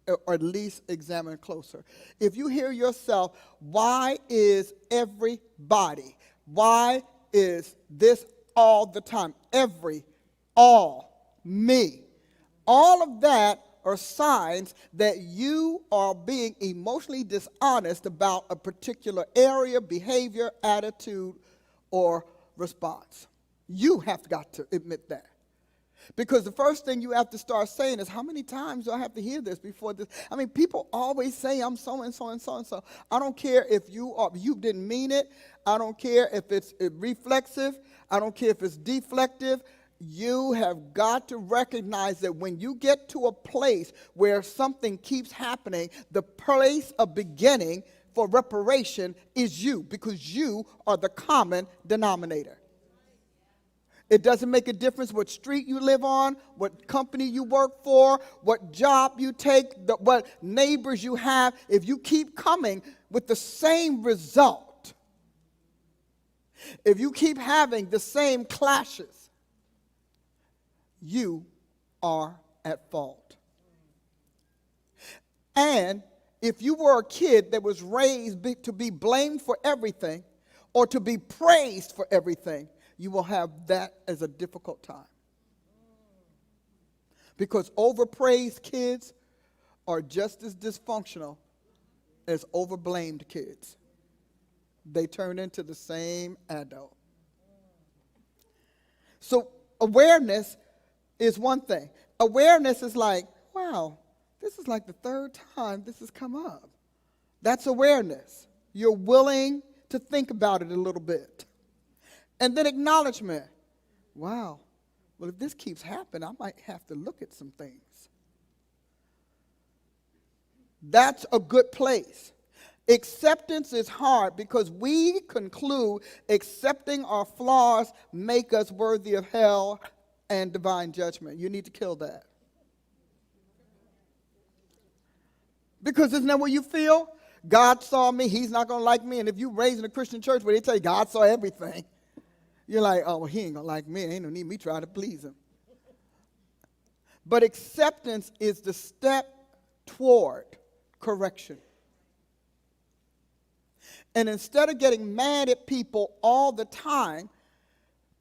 Speaker 1: or at least examine closer. If you hear yourself, why is everybody, why is this all the time? All, me. All of that are signs that you are being emotionally dishonest about a particular area, behavior, attitude, or response. You have got to admit that. Because the first thing you have to start saying is, how many times do I have to hear this before this? I mean, people always say I'm so-and-so and so-and-so. I don't care if you didn't mean it. I don't care if it's reflexive. I don't care if it's deflective. You have got to recognize that when you get to a place where something keeps happening, the place of beginning for reparation is you, because you are the common denominator. It doesn't make a difference what street you live on, what company you work for, what job you take, what neighbors you have. If you keep coming with the same result, if you keep having the same clashes, you are at fault. And if you were a kid that was raised to be blamed for everything or to be praised for everything, you will have that as a difficult time. Because overpraised kids are just as dysfunctional as overblamed kids. They turn into the same adult. So awareness is one thing. Awareness is like, wow, this is like the third time this has come up. That's awareness. You're willing to think about it a little bit. And then acknowledgement. Wow, well, if this keeps happening, I might have to look at some things. That's a good place. Acceptance is hard because we conclude accepting our flaws make us worthy of hell and divine judgment. You need to kill that. Because isn't that what you feel? God saw me, he's not going to like me. And if you raised in a Christian church where they tell you God saw everything, you're like, oh, well, he ain't going to like me. Ain't no need me trying to please him. But acceptance is the step toward correction. And instead of getting mad at people all the time,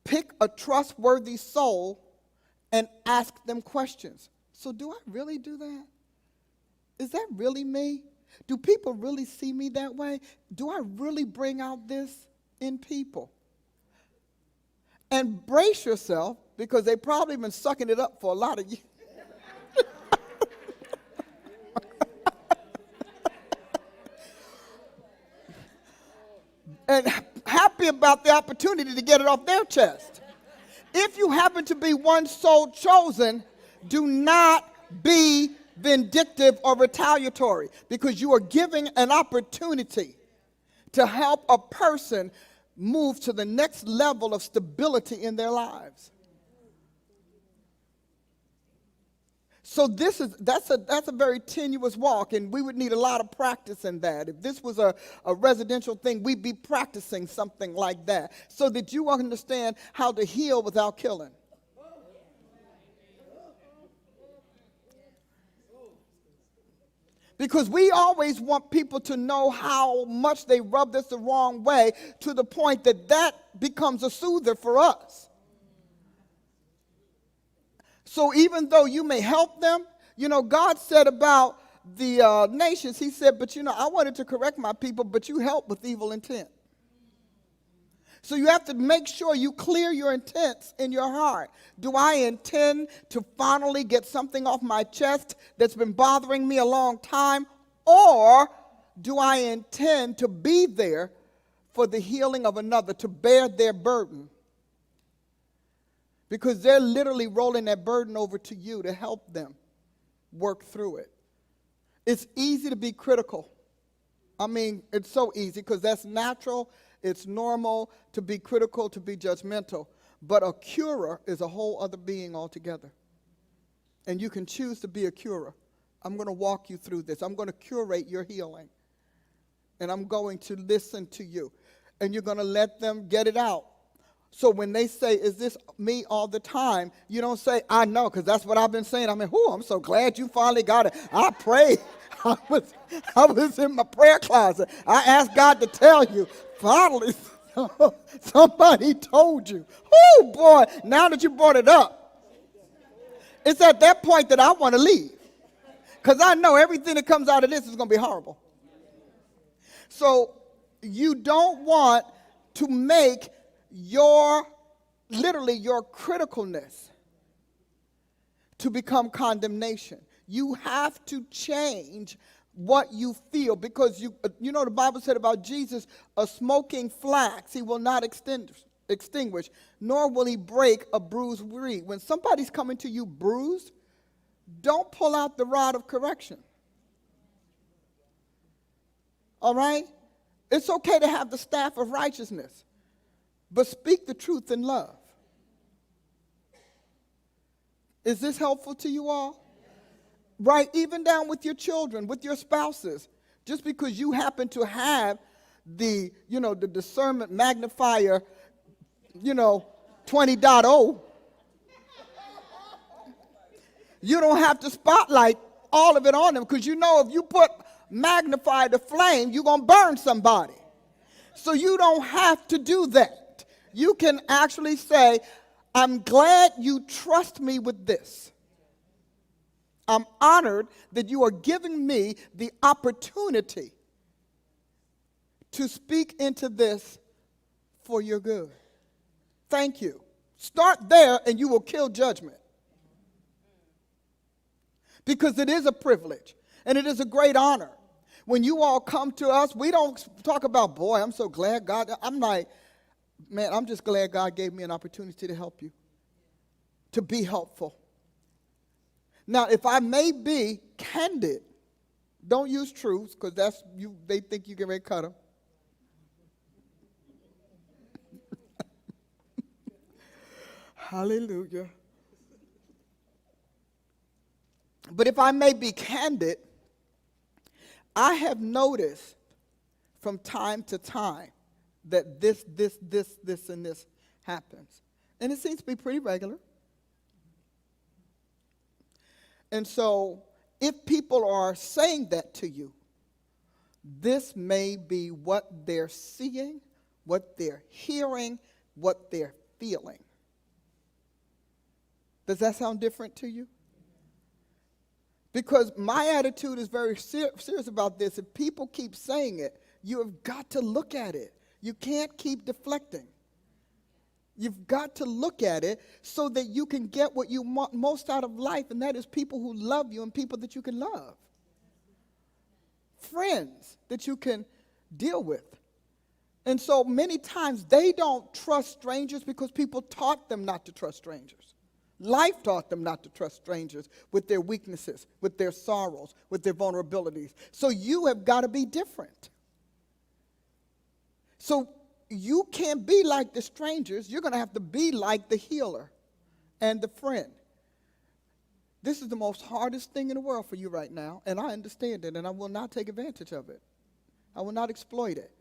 Speaker 1: pick a trustworthy soul and ask them questions. So do I really do that? Is that really me? Do people really see me that way? Do I really bring out this in people? And brace yourself, because they've probably been sucking it up for a lot of years. And happy about the opportunity to get it off their chest. If you happen to be one soul chosen, do not be vindictive or retaliatory, because you are giving an opportunity to help a person move to the next level of stability in their lives. So that's a very tenuous walk, and we would need a lot of practice in that. If this was a residential thing, we'd be practicing something like that so that you understand how to heal without killing. Because we always want people to know how much they rub this the wrong way, to the point that that becomes a soother for us. So even though you may help them, God said about the nations, he said, but I wanted to correct my people, but you help with evil intent. So you have to make sure you clear your intents in your heart. Do I intend to finally get something off my chest that's been bothering me a long time? Or do I intend to be there for the healing of another, to bear their burden? Because they're literally rolling that burden over to you to help them work through it. It's easy to be critical. I mean, it's so easy because that's natural. It's normal to be critical, to be judgmental. But a curer is a whole other being altogether. And you can choose to be a curer. I'm going to walk you through this. I'm going to curate your healing. And I'm going to listen to you. And you're going to let them get it out. So when they say, is this me all the time? You don't say, I know, because that's what I've been saying. I mean, I'm so glad you finally got it. I prayed. I was in my prayer closet. I asked God to tell you. Finally, somebody told you. Oh, boy, now that you brought it up, it's at that point that I want to leave. Because I know everything that comes out of this is going to be horrible. So you don't want to make your criticalness to become condemnation. You have to change what you feel, because the Bible said about Jesus, a smoking flax he will not extinguish, nor will he break a bruised reed. When somebody's coming to you bruised, don't pull out the rod of correction. All right? It's okay to have the staff of righteousness, but speak the truth in love. Is this helpful to you all? Right, even down with your children, with your spouses. Just because you happen to have the discernment magnifier, 20.0, you don't have to spotlight all of it on them, because if you put magnify the flame, you're going to burn somebody. So you don't have to do that. You can actually say, I'm glad you trust me with this. I'm honored that you are giving me the opportunity to speak into this for your good. Thank you. Start there and you will kill judgment. Because it is a privilege and it is a great honor. When you all come to us, we don't talk about, boy, I'm so glad God. I'm like, man, I'm just glad God gave me an opportunity to help you, to be helpful. Now, if I may be candid, don't use truths, because they think you can ready to cut them. Hallelujah. But if I may be candid, I have noticed from time to time that this, and this happens. And it seems to be pretty regular. And so, if people are saying that to you, this may be what they're seeing, what they're hearing, what they're feeling. Does that sound different to you? Because my attitude is very serious about this. If people keep saying it, you have got to look at it. You can't keep deflecting. You've got to look at it so that you can get what you want most out of life, and that is people who love you and people that you can love. Friends that you can deal with. And so many times they don't trust strangers because people taught them not to trust strangers. Life taught them not to trust strangers with their weaknesses, with their sorrows, with their vulnerabilities. So you have got to be different. So you can't be like the strangers. You're going to have to be like the healer and the friend. This is the most hardest thing in the world for you right now, and I understand it, and I will not take advantage of it. I will not exploit it.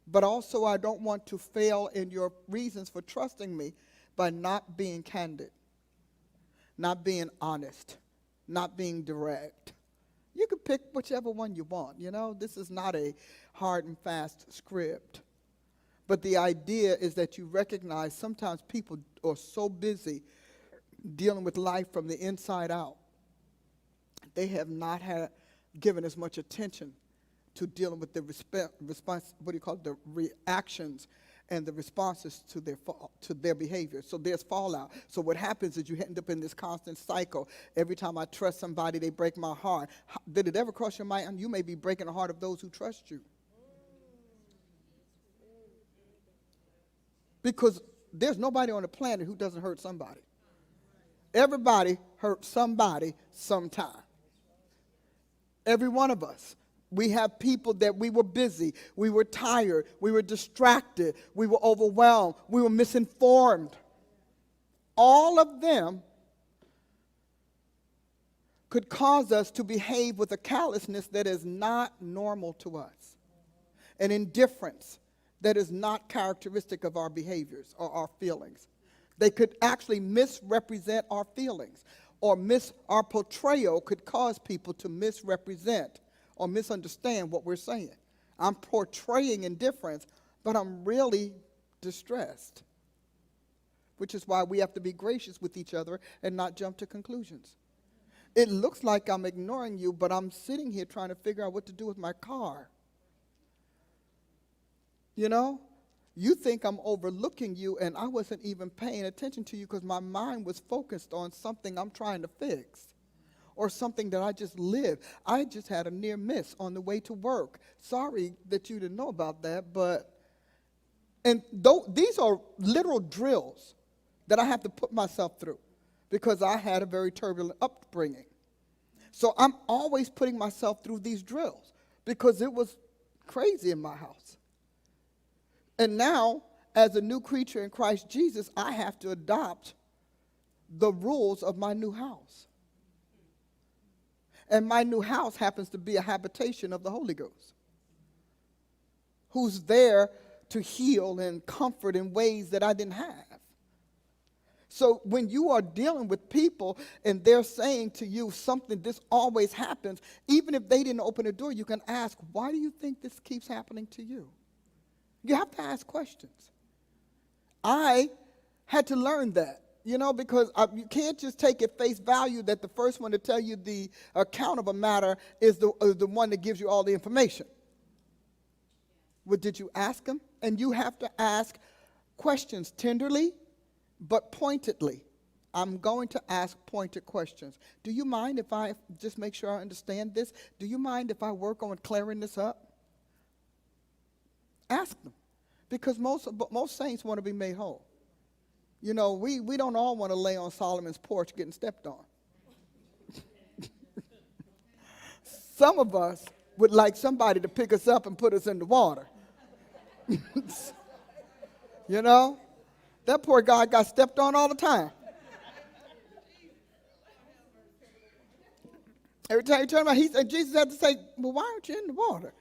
Speaker 1: But also, I don't want to fail in your reasons for trusting me by not being candid, not being honest, not being direct, You can pick whichever one you want, you know. This is not a hard and fast script. But the idea is that you recognize sometimes people are so busy dealing with life from the inside out, they have not given as much attention to dealing with the the reactions and the responses to their behavior. So there's fallout. So what happens is you end up in this constant cycle. Every time I trust somebody, they break my heart. Did it ever cross your mind? You may be breaking the heart of those who trust you. Because there's nobody on the planet who doesn't hurt somebody. Everybody hurt somebody sometime. Every one of us. We have people that we were busy, we were tired, we were distracted, we were overwhelmed, we were misinformed. All of them could cause us to behave with a callousness that is not normal to us, an indifference that is not characteristic of our behaviors or our feelings. They could actually misrepresent our feelings, or our portrayal could cause people to misrepresent or misunderstand what we're saying. I'm portraying indifference, but I'm really distressed, which is why we have to be gracious with each other and not jump to conclusions. It looks like I'm ignoring you, but I'm sitting here trying to figure out what to do with my car. You know, you think I'm overlooking you, and I wasn't even paying attention to you because my mind was focused on something I'm trying to fix. Or something that I just lived. I just had a near miss on the way to work. Sorry that you didn't know about that, these are literal drills that I have to put myself through because I had a very turbulent upbringing. So I'm always putting myself through these drills because it was crazy in my house. And now, as a new creature in Christ Jesus, I have to adopt the rules of my new house. And my new house happens to be a habitation of the Holy Ghost, who's there to heal and comfort in ways that I didn't have. So when you are dealing with people and they're saying to you something, this always happens, even if they didn't open the door, you can ask, why do you think this keeps happening to you? You have to ask questions. I had to learn that. You know, because you can't just take at face value that the first one to tell you the account of a matter is the one that gives you all the information. Well, did you ask them? And you have to ask questions tenderly, but pointedly. I'm going to ask pointed questions. Do you mind if I just make sure I understand this? Do you mind if I work on clearing this up? Ask them. Because most saints want to be made whole. You know, we don't all want to lay on Solomon's porch getting stepped on. Some of us would like somebody to pick us up and put us in the water. You know? That poor guy got stepped on all the time. Every time he turned around, Jesus had to say, well, why aren't you in the water?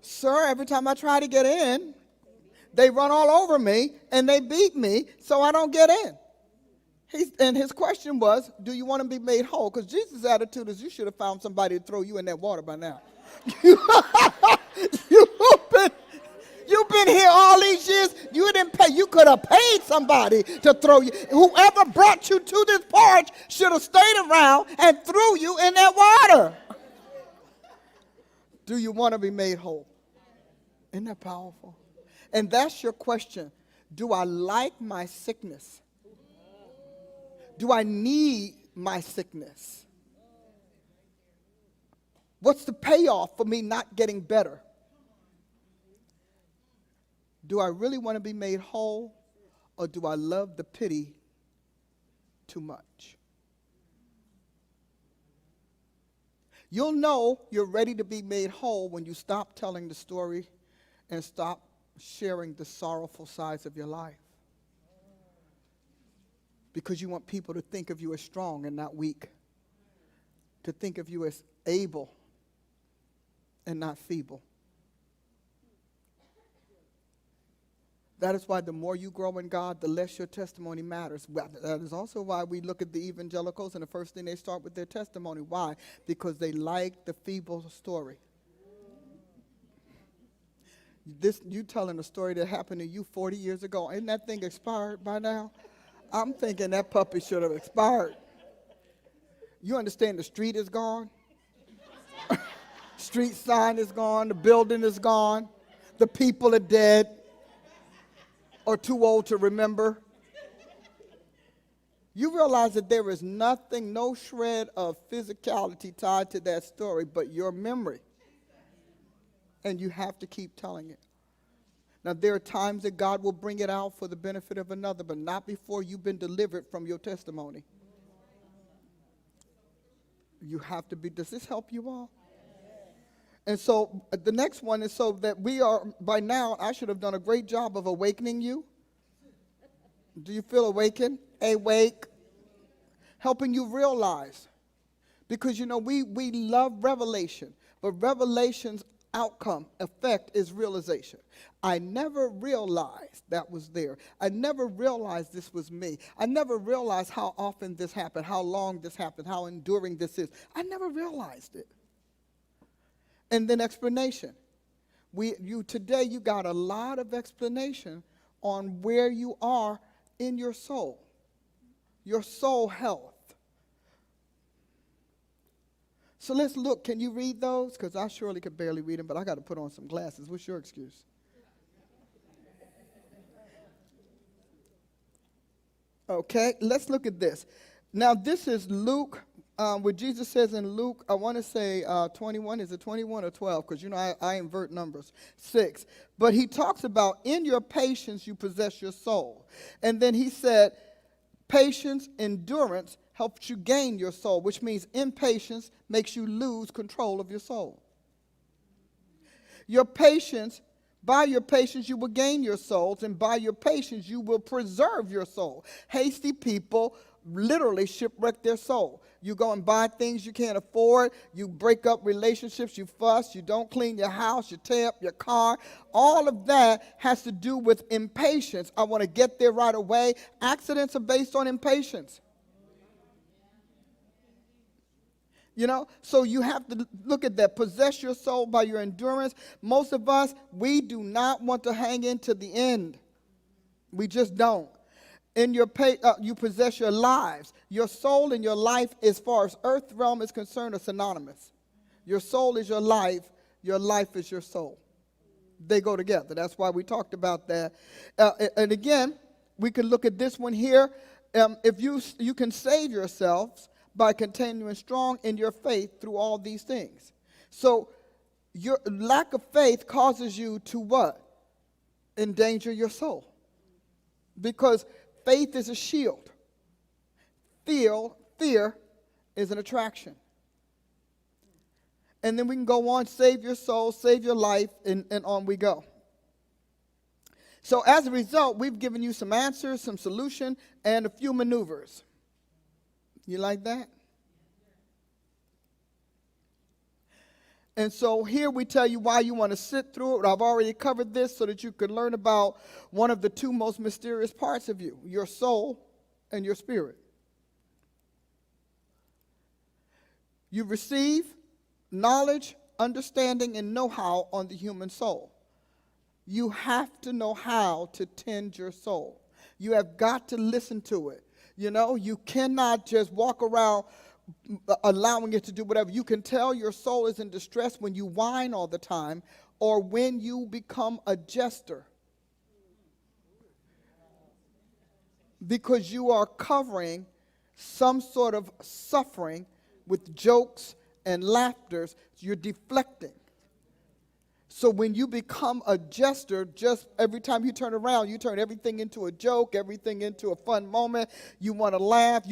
Speaker 1: Sir, every time I try to get in, they run all over me, and they beat me, so I don't get in. And his question was, do you want to be made whole? Because Jesus' attitude is, you should have found somebody to throw you in that water by now. You've been here all these years. You didn't pay. You could have paid somebody to throw you. Whoever brought you to this porch should have stayed around and threw you in that water. Do you want to be made whole? Isn't that powerful? And that's your question. Do I like my sickness? Do I need my sickness? What's the payoff for me not getting better? Do I really want to be made whole, or do I love the pity too much? You'll know you're ready to be made whole when you stop telling the story and stop sharing the sorrowful sides of your life. Because you want people to think of you as strong and not weak. To think of you as able and not feeble. That is why the more you grow in God, the less your testimony matters. That is also why we look at the evangelicals, and the first thing they start with their testimony. Why? Because they like the feeble story. You telling a story that happened to you 40 years ago. Isn't that thing expired by now? I'm thinking that puppy should have expired. You understand the street is gone? Street sign is gone. The building is gone. The people are dead or too old to remember. You realize that there is nothing, no shred of physicality tied to that story but your memory. And you have to keep telling it. Now, there are times that God will bring it out for the benefit of another, but not before you've been delivered from your testimony. You have to be. Does this help you all? And so the next one is so that we are, by now, I should have done a great job of awakening you. Do you feel awakened? Awake. Helping you realize. Because, you know, we love revelation, but revelation's outcome, effect is realization. I never realized that was there. I never realized this was me. I never realized how often this happened, how long this happened, how enduring this is. I never realized it. And then explanation. Today you got a lot of explanation on where you are in your soul health. So let's look. Can you read those? Because I surely could barely read them, but I got to put on some glasses. What's your excuse? Okay, let's look at this. Now, this is Luke, what Jesus says in Luke, I want to say 21. Is it 21 or 12? Because, you know, I invert numbers. 6. But he talks about in your patience you possess your soul. And then he said, patience, endurance, helps you gain your soul, which means impatience makes you lose control of your soul. By your patience you will gain your souls, and by your patience you will preserve your soul. Hasty people literally shipwreck their soul. You go and buy things you can't afford, you break up relationships, you fuss, you don't clean your house, you tear up your car. All of that has to do with impatience. I want to get there right away. Accidents are based on impatience. You know, so you have to look at that. Possess your soul by your endurance. Most of us, we do not want to hang in to the end. We just don't. You possess your lives. Your soul and your life, as far as earth realm is concerned, are synonymous. Your soul is your life is your soul. They go together. That's why we talked about that. And again, we can look at this one here. If you can save yourselves by continuing strong in your faith through all these things. So your lack of faith causes you to what? Endanger your soul. Because faith is a shield. Fear is an attraction. And then we can go on, save your soul, save your life, and on we go. So as a result, we've given you some answers, some solution, and a few maneuvers. You like that? And so here we tell you why you want to sit through it. I've already covered this so that you can learn about one of the two most mysterious parts of you, your soul and your spirit. You receive knowledge, understanding, and know-how on the human soul. You have to know how to tend your soul. You have got to listen to it. You know, you cannot just walk around allowing it to do whatever. You can tell your soul is in distress when you whine all the time or when you become a jester. Because you are covering some sort of suffering with jokes and laughters. You're deflecting. So when you become a jester, just every time you turn around, you turn everything into a joke, everything into a fun moment. You want to laugh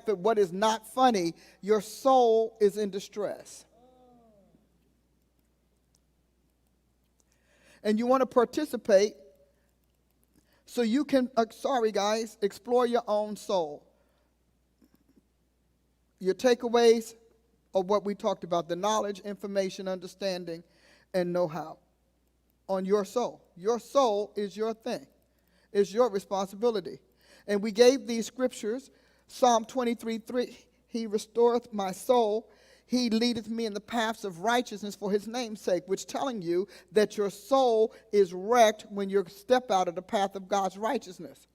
Speaker 1: at what is not funny. Your soul is in distress. And you want to participate so you can, explore your own soul. Your takeaways are what we talked about, the knowledge, information, understanding, and know-how on your soul. Your soul is your thing. is your responsibility. And we gave these scriptures. Psalm 23:3, he restoreth my soul. He leadeth me in the paths of righteousness for his name's sake, which telling you that your soul is wrecked when you step out of the path of God's righteousness.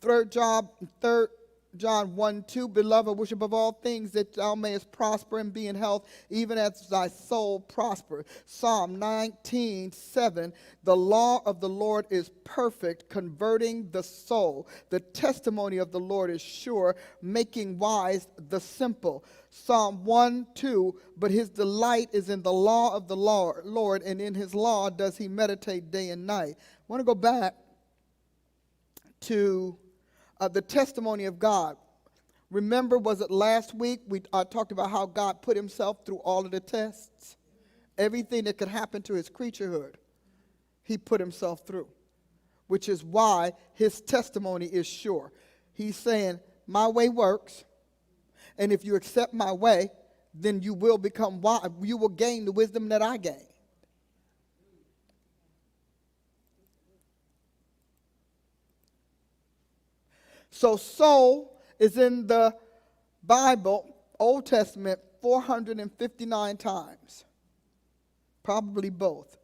Speaker 1: 3 John 1:2, beloved, wish above all things that thou mayest prosper and be in health, even as thy soul prosper. Psalm 19:7, the law of the Lord is perfect, converting the soul. The testimony of the Lord is sure, making wise the simple. Psalm 1:2, but his delight is in the law of the Lord, and in his law does he meditate day and night. I want to go back to the testimony of God. Remember, was it last week I talked about how God put himself through all of the tests? Everything that could happen to his creaturehood, he put himself through, which is why his testimony is sure. He's saying, my way works, and if you accept my way, then you will become wise. You will gain the wisdom that I gained. So soul is in the Bible, Old Testament, 459 times. Probably both.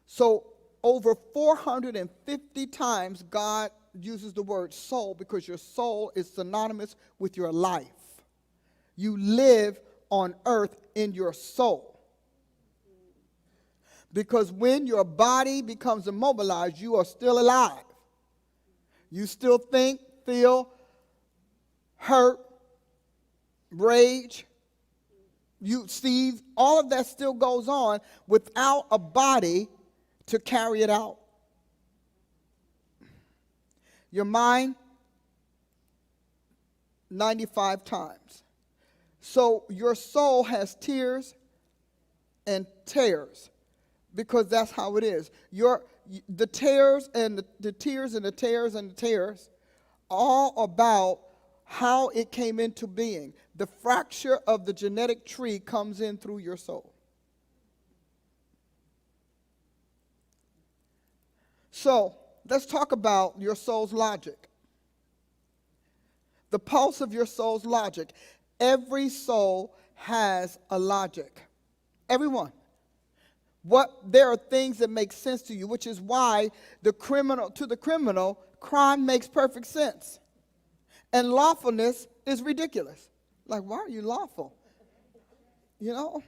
Speaker 1: So over 450 times God uses the word soul because your soul is synonymous with your life. You live on earth in your soul. Because when your body becomes immobilized, you are still alive. You still think, feel, hurt, rage, you see, all of that still goes on without a body to carry it out. Your mind, 95 times. So your soul has tears and tears because that's how it is. The tears and the tears and the tears and the tears, all about how it came into being. The fracture of the genetic tree comes in through your soul. So let's talk about your soul's logic. The pulse of your soul's logic. Every soul has a logic. Everyone. There are things that make sense to you, which is why to the criminal, crime makes perfect sense. And lawfulness is ridiculous. Like, why are you lawful? You know?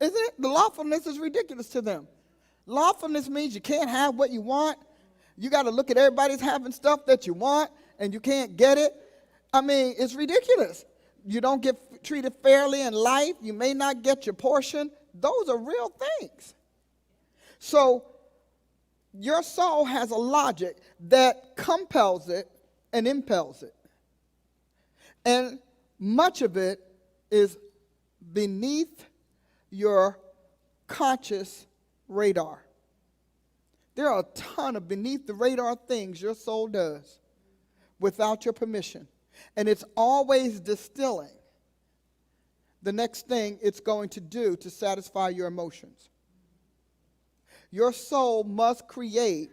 Speaker 1: Isn't it? The lawfulness is ridiculous to them. Lawfulness means you can't have what you want. You got to look at everybody's having stuff that you want, and you can't get it. I mean, it's ridiculous. You don't get treated fairly in life. You may not get your portion. Those are real things. So your soul has a logic that compels it and impels it. And much of it is beneath your conscious radar. There are a ton of beneath the radar things your soul does without your permission. And it's always distilling the next thing it's going to do to satisfy your emotions. Your soul must create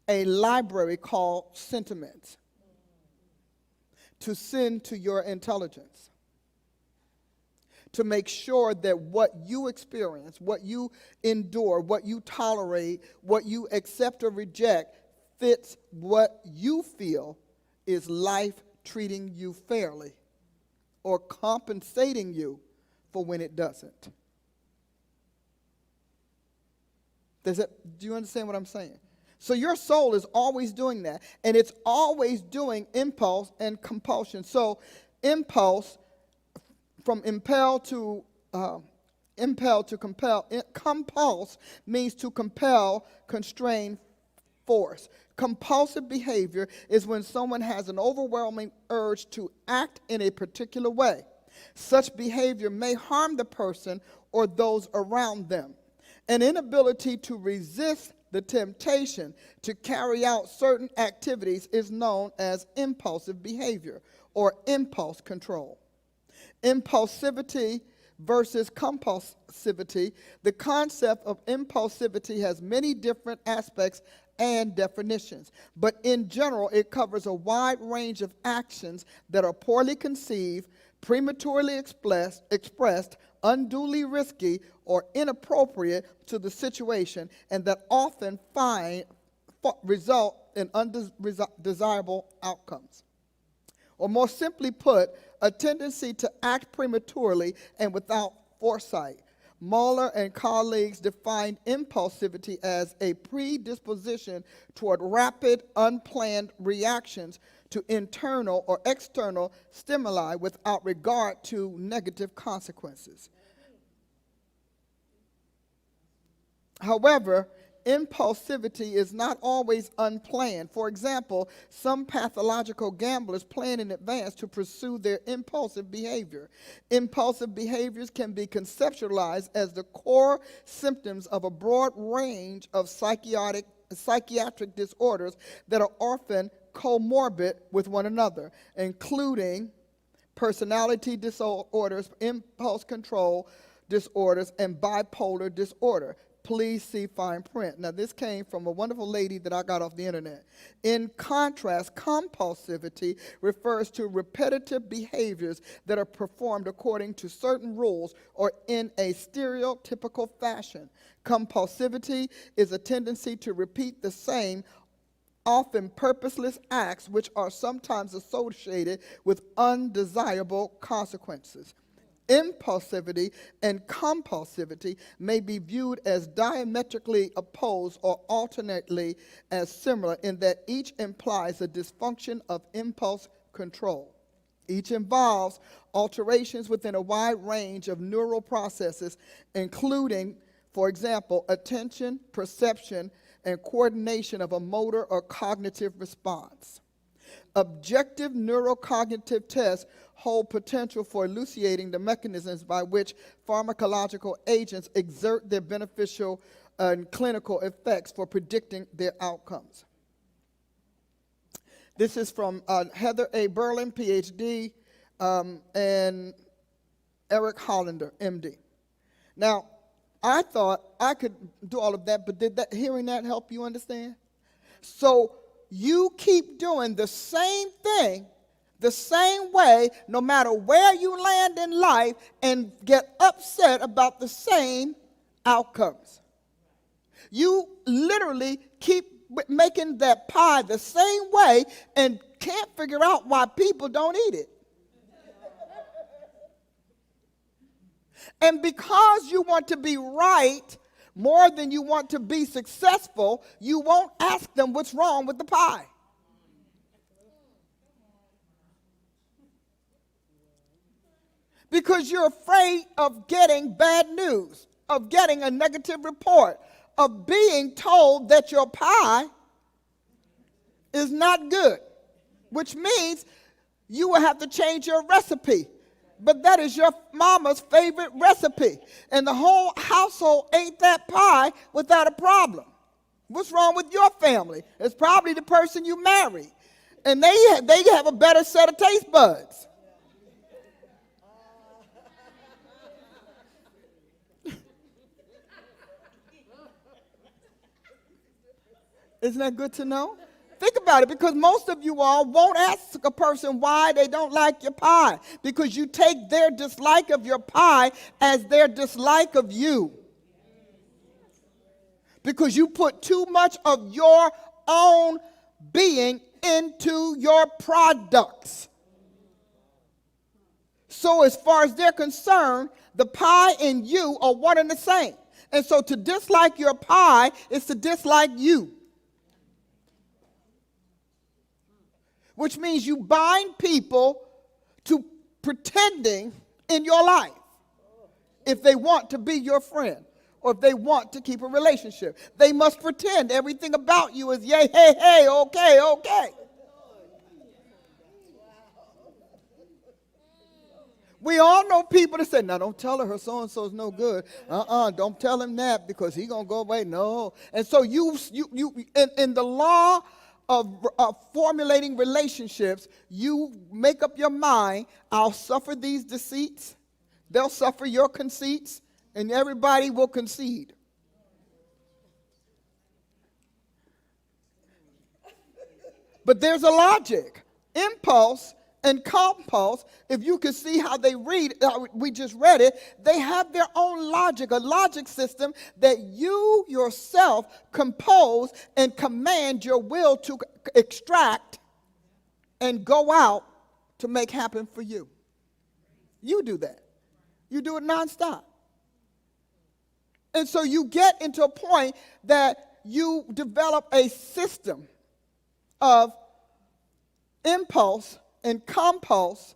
Speaker 1: a library called sentiments to send to your intelligence, to make sure that what you experience, what you endure, what you tolerate, what you accept or reject fits what you feel is life treating you fairly or compensating you for when it doesn't. Do you understand what I'm saying? So your soul is always doing that, and it's always doing impulse and compulsion. So impulse, from impel to compel. Compulse means to compel, constrain, force. Compulsive behavior is when someone has an overwhelming urge to act in a particular way. Such behavior may harm the person or those around them. An inability to resist the temptation to carry out certain activities is known as impulsive behavior or impulse control. Impulsivity versus compulsivity. The concept of impulsivity has many different aspects and definitions. But in general, it covers a wide range of actions that are poorly conceived, prematurely expressed, unduly risky, or inappropriate to the situation, and that often result in undesirable outcomes. Or more simply put, a tendency to act prematurely and without foresight. Mahler and colleagues defined impulsivity as a predisposition toward rapid, unplanned reactions to internal or external stimuli without regard to negative consequences. However, impulsivity is not always unplanned. For example, some pathological gamblers plan in advance to pursue their impulsive behavior. Impulsive behaviors can be conceptualized as the core symptoms of a broad range of psychiatric disorders that are often comorbid with one another, including personality disorders, impulse control disorders, and bipolar disorder. Please see fine print. Now, this came from a wonderful lady that I got off the internet. In contrast, compulsivity refers to repetitive behaviors that are performed according to certain rules or in a stereotypical fashion. Compulsivity is a tendency to repeat the same, often purposeless acts, which are sometimes associated with undesirable consequences. Impulsivity and compulsivity may be viewed as diametrically opposed or alternately as similar in that each implies a dysfunction of impulse control. Each involves alterations within a wide range of neural processes, including, for example, attention, perception, and coordination of a motor or cognitive response. Objective neurocognitive tests hold potential for elucidating the mechanisms by which pharmacological agents exert their beneficial and clinical effects for predicting their outcomes. This is from Heather A. Berlin, PhD, and Eric Hollander, MD. Now, I thought I could do all of that, but did hearing that help you understand? So you keep doing the same thing the same way, no matter where you land in life, and get upset about the same outcomes. You literally keep making that pie the same way and can't figure out why people don't eat it. And because you want to be right more than you want to be successful, you won't ask them what's wrong with the pie. Because you're afraid of getting bad news, of getting a negative report, of being told that your pie is not good, which means you will have to change your recipe. But that is your mama's favorite recipe, and the whole household ate that pie without a problem. What's wrong with your family? It's probably the person you married, and they have a better set of taste buds. Isn't that good to know? Think about it, because most of you all won't ask a person why they don't like your pie, because you take their dislike of your pie as their dislike of you. Because you put too much of your own being into your products. So as far as they're concerned, the pie and you are one and the same. And so to dislike your pie is to dislike you. Which means you bind people to pretending in your life if they want to be your friend or if they want to keep a relationship. They must pretend everything about you is yay, hey, hey, okay, okay. We all know people that say, now don't tell her so-and-so is no good. Don't tell him that because he's going to go away. No. And so you in the law of formulating relationships, you make up your mind, I'll suffer these deceits, they'll suffer your conceits, and everybody will concede. But there's a logic. Impulse and compulse, if you can see how they read, we just read it, they have their own logic, a logic system that you yourself compose and command your will to extract and go out to make happen for you. You do that. You do it nonstop. And so you get into a point that you develop a system of impulse and compulse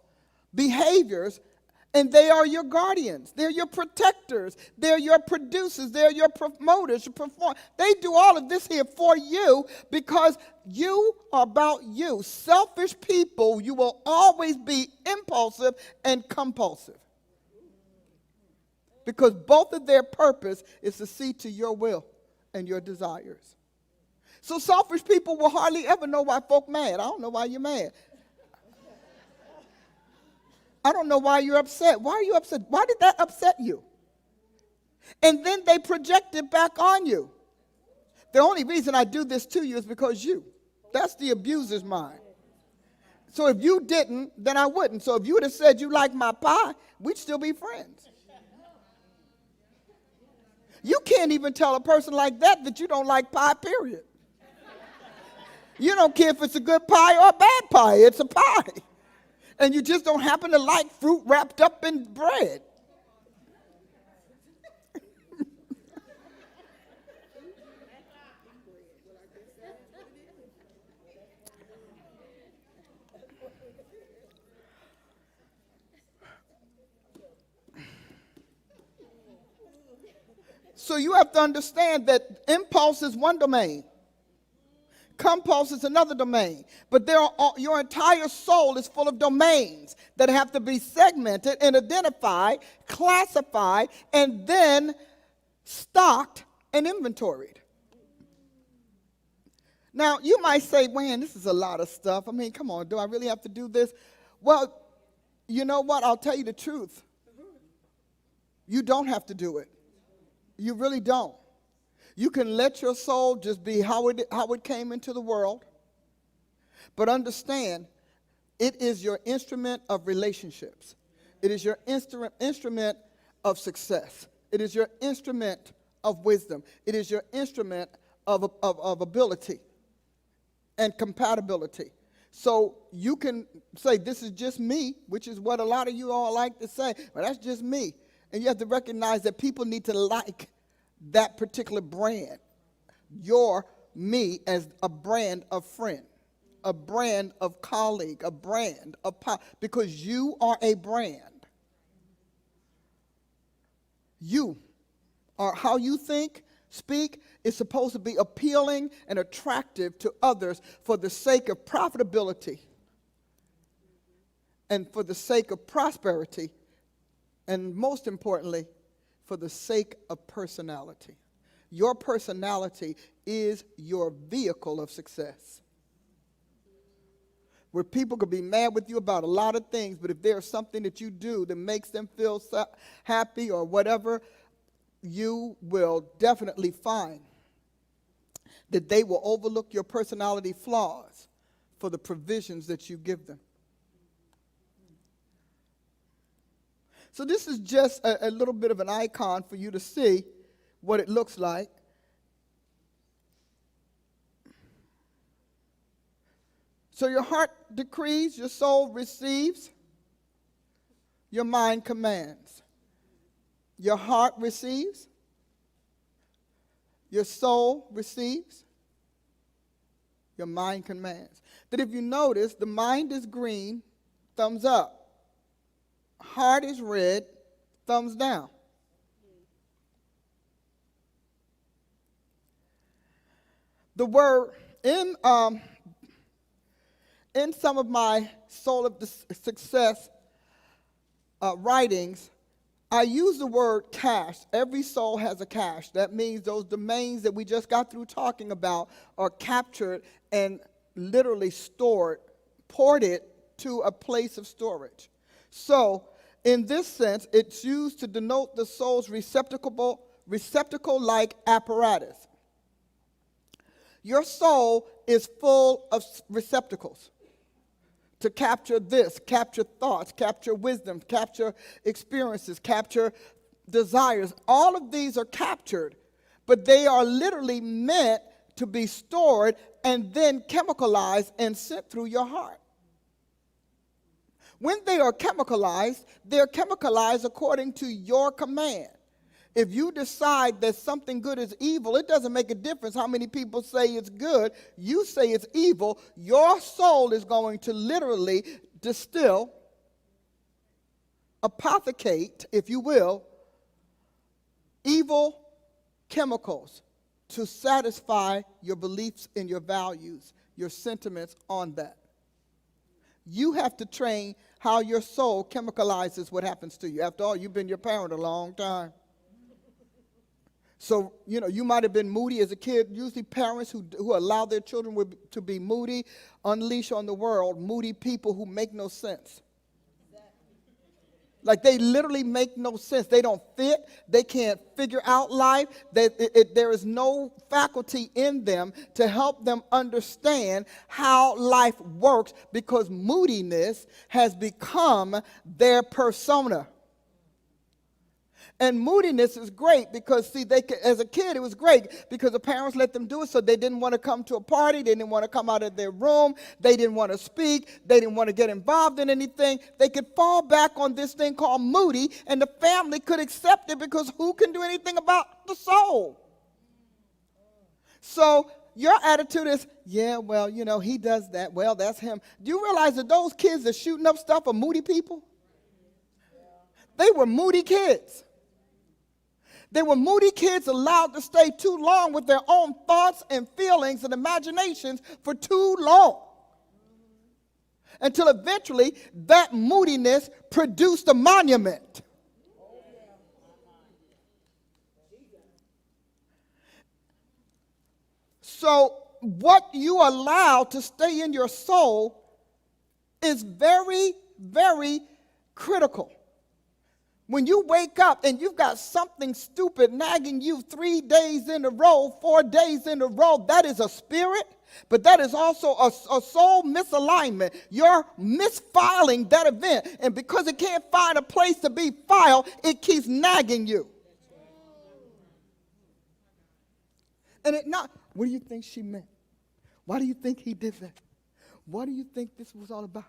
Speaker 1: behaviors, and they are your guardians. They're your protectors. They're your producers. They're your promoters. They do all of this here for you because you are about you. Selfish people, you will always be impulsive and compulsive because both of their purpose is to see to your will and your desires. So selfish people will hardly ever know why folk mad. I don't know why you're mad. I don't know why you're upset. Why are you upset? Why did that upset you? And then they project it back on you. The only reason I do this to you is because you. That's the abuser's mind. So if you didn't, then I wouldn't. So if you would have said you like my pie, we'd still be friends. You can't even tell a person like that you don't like pie, period. You don't care if it's a good pie or a bad pie. It's a pie. And you just don't happen to like fruit wrapped up in bread. So you have to understand that impulse is one domain. Compulse is another domain. But your entire soul is full of domains that have to be segmented and identified, classified, and then stocked and inventoried. Now, you might say, man, this is a lot of stuff. I mean, come on, do I really have to do this? Well, you know what? I'll tell you the truth. You don't have to do it. You really don't. You can let your soul just be how it came into the world. But understand, it is your instrument of relationships. It is your instrument of success. It is your instrument of wisdom. It is your instrument of ability and compatibility. So you can say, this is just me, which is what a lot of you all like to say. Well, that's just me. And you have to recognize that people need to like that particular brand. Your me as a brand of friend, a brand of colleague, a brand of because you are a brand. You are how you think, speak is supposed to be appealing and attractive to others for the sake of profitability and for the sake of prosperity, and most importantly, for the sake of personality. Your personality is your vehicle of success. Where people could be mad with you about a lot of things, but if there's something that you do that makes them feel happy or whatever, you will definitely find that they will overlook your personality flaws for the provisions that you give them. So this is just a little bit of an icon for you to see what it looks like. So your heart decrees, your soul receives, your mind commands. Your heart receives, your soul receives, your mind commands. That if you notice, the mind is green, thumbs up. Heart is red, thumbs down. The word in some of my Soul of Success writings, I use the word cache. Every soul has a cache. That means those domains that we just got through talking about are captured and literally stored, ported to a place of storage. So, in this sense, it's used to denote the soul's receptacle-like apparatus. Your soul is full of receptacles to capture this, capture thoughts, capture wisdom, capture experiences, capture desires. All of these are captured, but they are literally meant to be stored and then chemicalized and sent through your heart. When they are chemicalized, they're chemicalized according to your command. If you decide that something good is evil, it doesn't make a difference how many people say it's good. You say it's evil. Your soul is going to literally distill, apothecate, if you will, evil chemicals to satisfy your beliefs and your values, your sentiments on that. You have to train how your soul chemicalizes what happens to you. After all, you've been your parent a long time. So, you might have been moody as a kid. Usually parents who allow their children to be moody unleash on the world moody people who make no sense. Like, they literally make no sense. They don't fit. They can't figure out life. There is no faculty in them to help them understand how life works, because moodiness has become their persona. And moodiness is great because, see, as a kid, it was great because the parents let them do it, so they didn't want to come to a party. They didn't want to come out of their room. They didn't want to speak. They didn't want to get involved in anything. They could fall back on this thing called moody, and the family could accept it because who can do anything about the soul? So your attitude is, yeah, well, he does that. Well, that's him. Do you realize that those kids that shooting up stuff are moody people? They were moody kids. They were moody kids allowed to stay too long with their own thoughts and feelings and imaginations for too long. Until eventually that moodiness produced a monument. So what you allow to stay in your soul is very, very critical. When you wake up and you've got something stupid nagging you 3 days in a row, 4 days in a row, that is a spirit, but that is also a soul misalignment. You're misfiling that event, and because it can't find a place to be filed, it keeps nagging you. And what do you think she meant? Why do you think he did that? What do you think this was all about?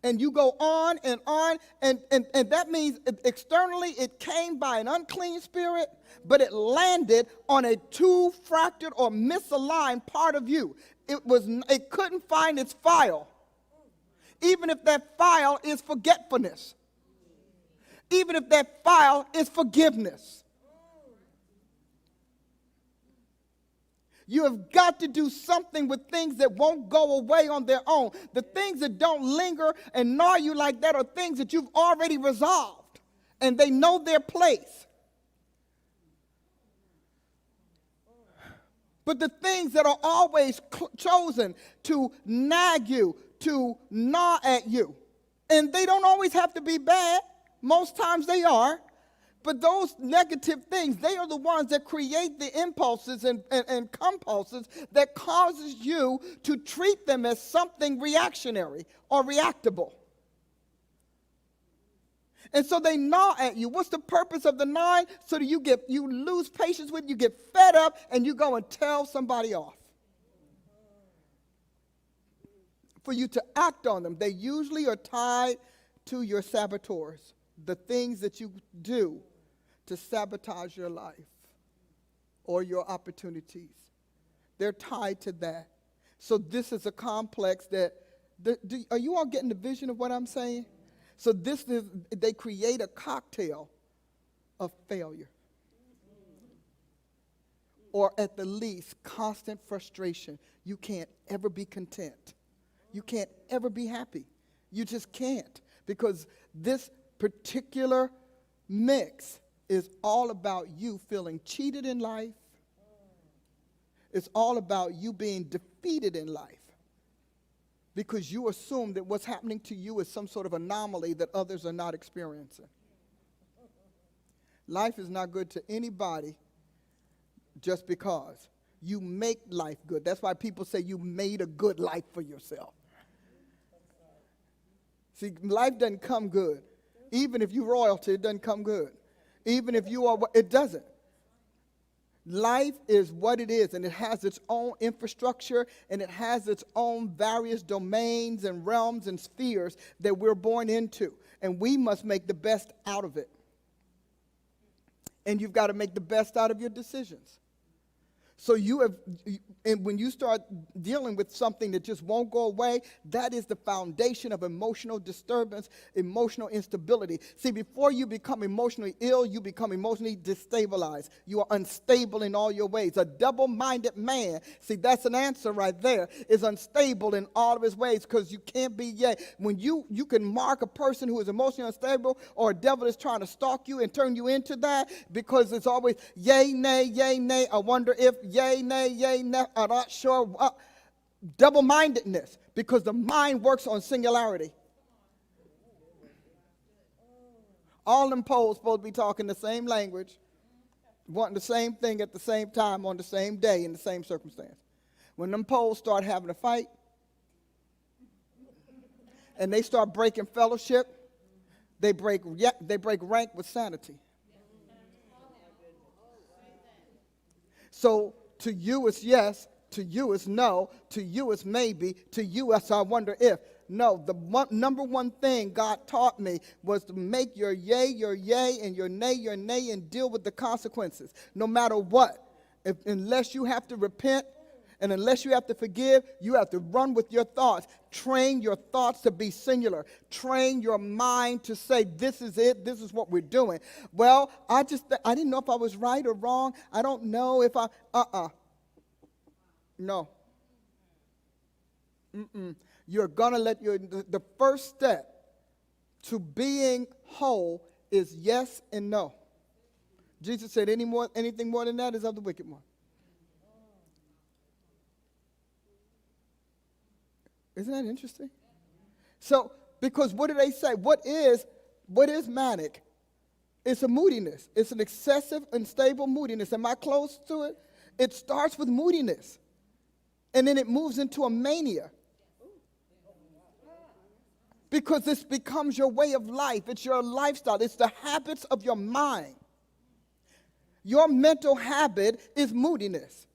Speaker 1: And you go on, and that means externally it came by an unclean spirit, but it landed on a too fractured or misaligned part of you. It couldn't find its file, even if that file is forgetfulness, even if that file is forgiveness. You have got to do something with things that won't go away on their own. The things that don't linger and gnaw you like that are things that you've already resolved, and they know their place. But the things that are always chosen to nag you, to gnaw at you, and they don't always have to be bad. Most times they are. But those negative things, they are the ones that create the impulses and compulses that causes you to treat them as something reactionary or reactable. And so they gnaw at you. What's the purpose of the gnawing? So that you lose patience with it, you get fed up, and you go and tell somebody off. For you to act on them. They usually are tied to your saboteurs, the things that you do to sabotage your life or your opportunities. They're tied to that. So this is a complex that, are you all getting the vision of what I'm saying? So they create a cocktail of failure. Or at the least, constant frustration. You can't ever be content. You can't ever be happy. You just can't, because this particular mix is all about you feeling cheated in life. It's all about you being defeated in life because you assume that what's happening to you is some sort of anomaly that others are not experiencing. Life is not good to anybody just because. You make life good. That's why people say you made a good life for yourself. See, life doesn't come good. Even if you're royalty, it doesn't come good. Even if you are, it doesn't. Life is what it is, and it has its own infrastructure, and it has its own various domains and realms and spheres that we're born into, and we must make the best out of it. And you've got to make the best out of your decisions. So and when you start dealing with something that just won't go away, that is the foundation of emotional disturbance, emotional instability. See, before you become emotionally ill, you become emotionally destabilized. You are unstable in all your ways. A double-minded man, see, that's an answer right there, is unstable in all of his ways, because you can't be yay. When you can mark a person who is emotionally unstable, or a devil is trying to stalk you and turn you into that, because it's always yay, nay, I wonder if, yay, nay, I'm not sure. Double-mindedness, because the mind works on singularity. All them poles supposed to be talking the same language, wanting the same thing at the same time on the same day in the same circumstance. When them poles start having a fight and they start breaking fellowship, they break rank with sanity. So to you it's yes, to you it's no, to you it's maybe, to you it's I wonder if. No, the number one thing God taught me was to make your yay, and your nay, and deal with the consequences, no matter what. Unless you have to repent, and unless you have to forgive, you have to run with your thoughts. Train your thoughts to be singular. Train your mind to say, this is it, this is what we're doing. Well, I didn't know if I was right or wrong. I don't know if no. You're going to the first step to being whole is yes and no. Jesus said anything more than that is of the wicked one. Isn't that interesting? So, because what do they say? What is manic? It's a moodiness. It's an excessive, unstable moodiness. Am I close to it? It starts with moodiness, and then it moves into a mania. Because this becomes your way of life. It's your lifestyle. It's the habits of your mind. Your mental habit is moodiness.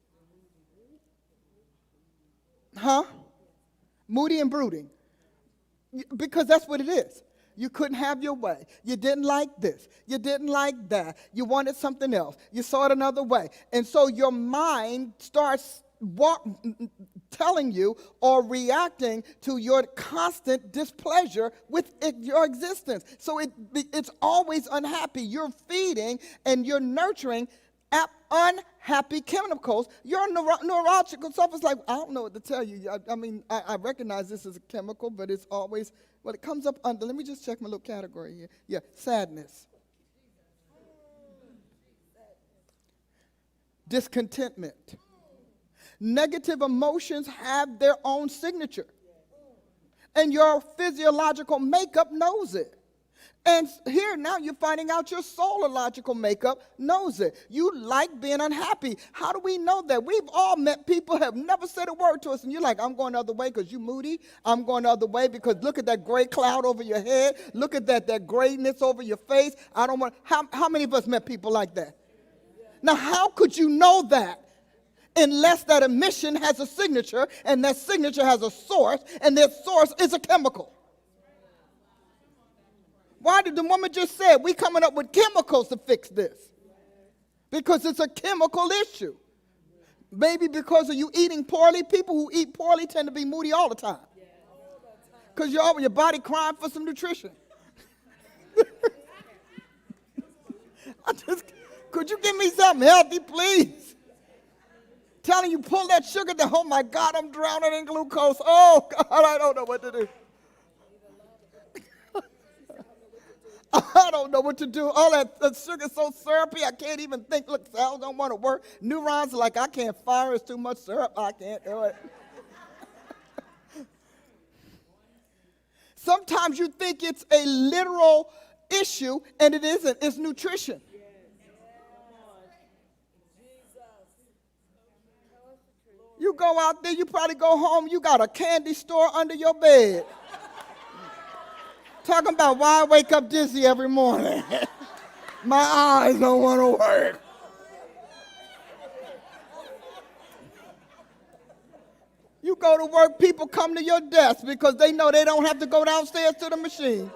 Speaker 1: Moody and brooding. Because that's what it is. You couldn't have your way. You didn't like this. You didn't like that. You wanted something else. You saw it another way. And so your mind starts telling you or reacting to your constant displeasure with your existence. So it's always unhappy. You're feeding and you're nurturing unhappy chemicals. Your neurological stuff is like, I don't know what to tell you. I recognize this as a chemical, but it's always, well, it comes up under, let me just check my little category here. Yeah, sadness. Discontentment. Negative emotions have their own signature. And your physiological makeup knows it. And here now you're finding out your soulological makeup knows it. You like being unhappy. How do we know that? We've all met people who have never said a word to us, and you're like, I'm going the other way because you're moody. I'm going the other way because look at that gray cloud over your head. Look at that grayness over your face. I don't want. How many of us met people like that? Now, how could you know that? Unless that emission has a signature, and that signature has a source, and that source is a chemical. Why did the woman just say we coming up with chemicals to fix this? Because it's a chemical issue. Maybe because of you eating poorly. People who eat poorly tend to be moody all the time. Because your body crying for some nutrition. Could you give me something healthy, please? Telling you, pull that sugar down. Oh, my God, I'm drowning in glucose. Oh, God, I don't know what to do. I don't know what to do. All that sugar's so syrupy, I can't even think. Look, cells don't want to work. Neurons are like, I can't fire. It's too much syrup. I can't do it. Sometimes you think it's a literal issue, and it isn't. It's nutrition. You go out there, you probably go home, you got a candy store under your bed. Talking about why I wake up dizzy every morning. My eyes don't want to work. You go to work, people come to your desk because they know they don't have to go downstairs to the machine.